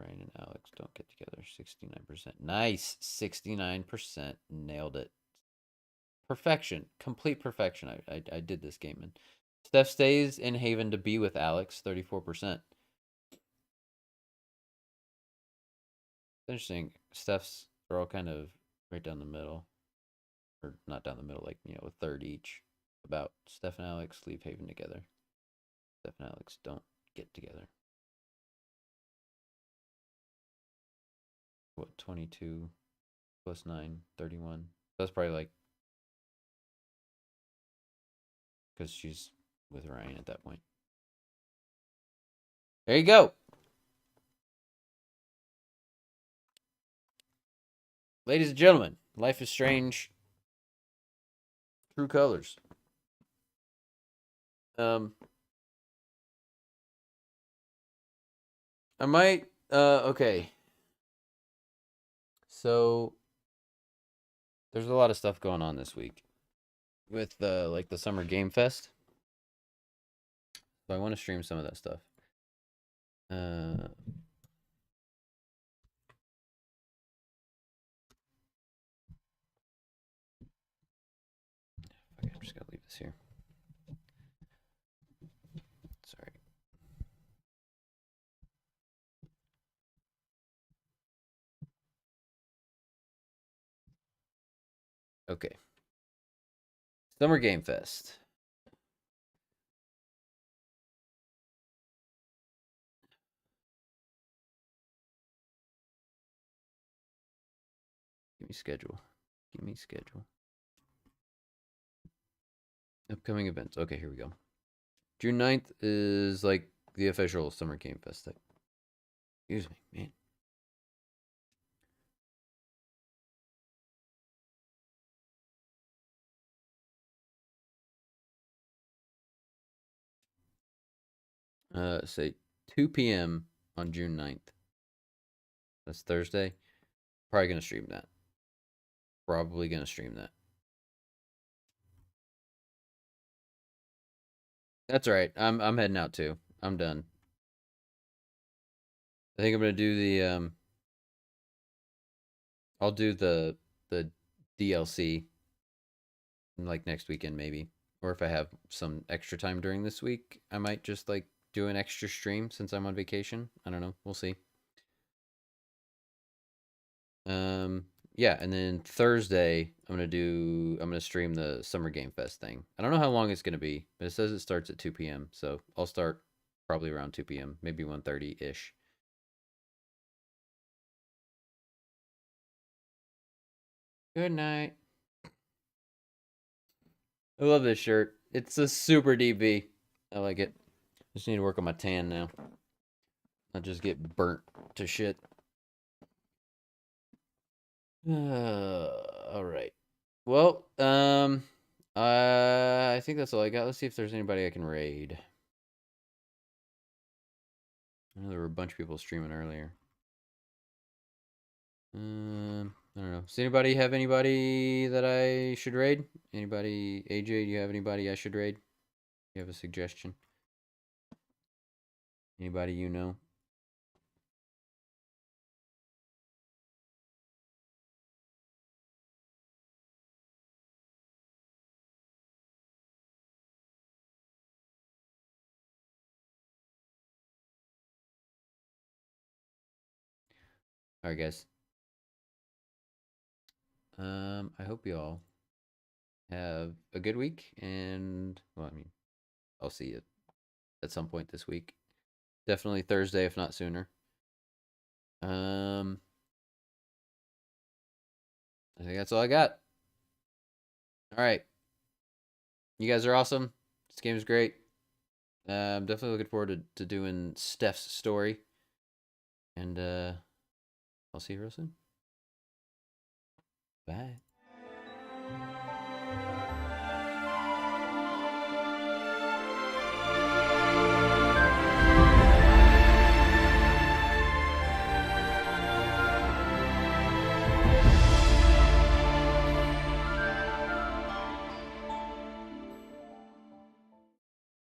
Ryan and Alex don't get together. 69%. Nice. 69%. Nailed it. Perfection. Complete perfection. I did this game. And Steph stays in Haven to be with Alex. 34%. Interesting. Steph's, they're all kind of right down the middle. Or not down the middle, like, you know, a third each. About Steph and Alex leave Haven together. Steph and Alex don't get together. What, 22 plus 9, 31. That's probably like, because she's with Ryan at that point. There you go. Ladies and gentlemen, Life is Strange. True Colors. I might, okay. So, there's a lot of stuff going on this week with like the Summer Game Fest. So I want to stream some of that stuff. I'm just gonna leave this here. Sorry. Okay. Summer Game Fest. Give me schedule. Give me schedule. Upcoming events. Okay, here we go. June 9th is like the official Summer Game Fest thing. Excuse me, man. Say 2 p.m. on June 9th. That's Thursday. Probably gonna stream that. Probably gonna stream that. That's all right. I'm heading out too. I'm done. I think I'm gonna do the I'll do the DLC like next weekend maybe. Or if I have some extra time during this week, I might just like do an extra stream since I'm on vacation. I don't know. We'll see. Yeah, and then Thursday I'm gonna stream the Summer Game Fest thing. I don't know how long it's gonna be, but it says it starts at 2 p.m. So I'll start probably around 2 p.m., maybe 1:30-ish. Good night. I love this shirt. It's a super DB. I like it. Just need to work on my tan now. Not just get burnt to shit. All right. Well, I think that's all I got. Let's see if there's anybody I can raid. I know there were a bunch of people streaming earlier. I don't know. Does anybody have anybody that I should raid? Anybody? AJ, do you have anybody I should raid? You have a suggestion? Anybody you know? All right, guys. I hope you all have a good week, and well, I mean, I'll see you at some point this week. Definitely Thursday, if not sooner. I think that's all I got. All right. You guys are awesome. This game is great. I'm definitely looking forward to doing Steph's story. And I'll see you real soon. Bye.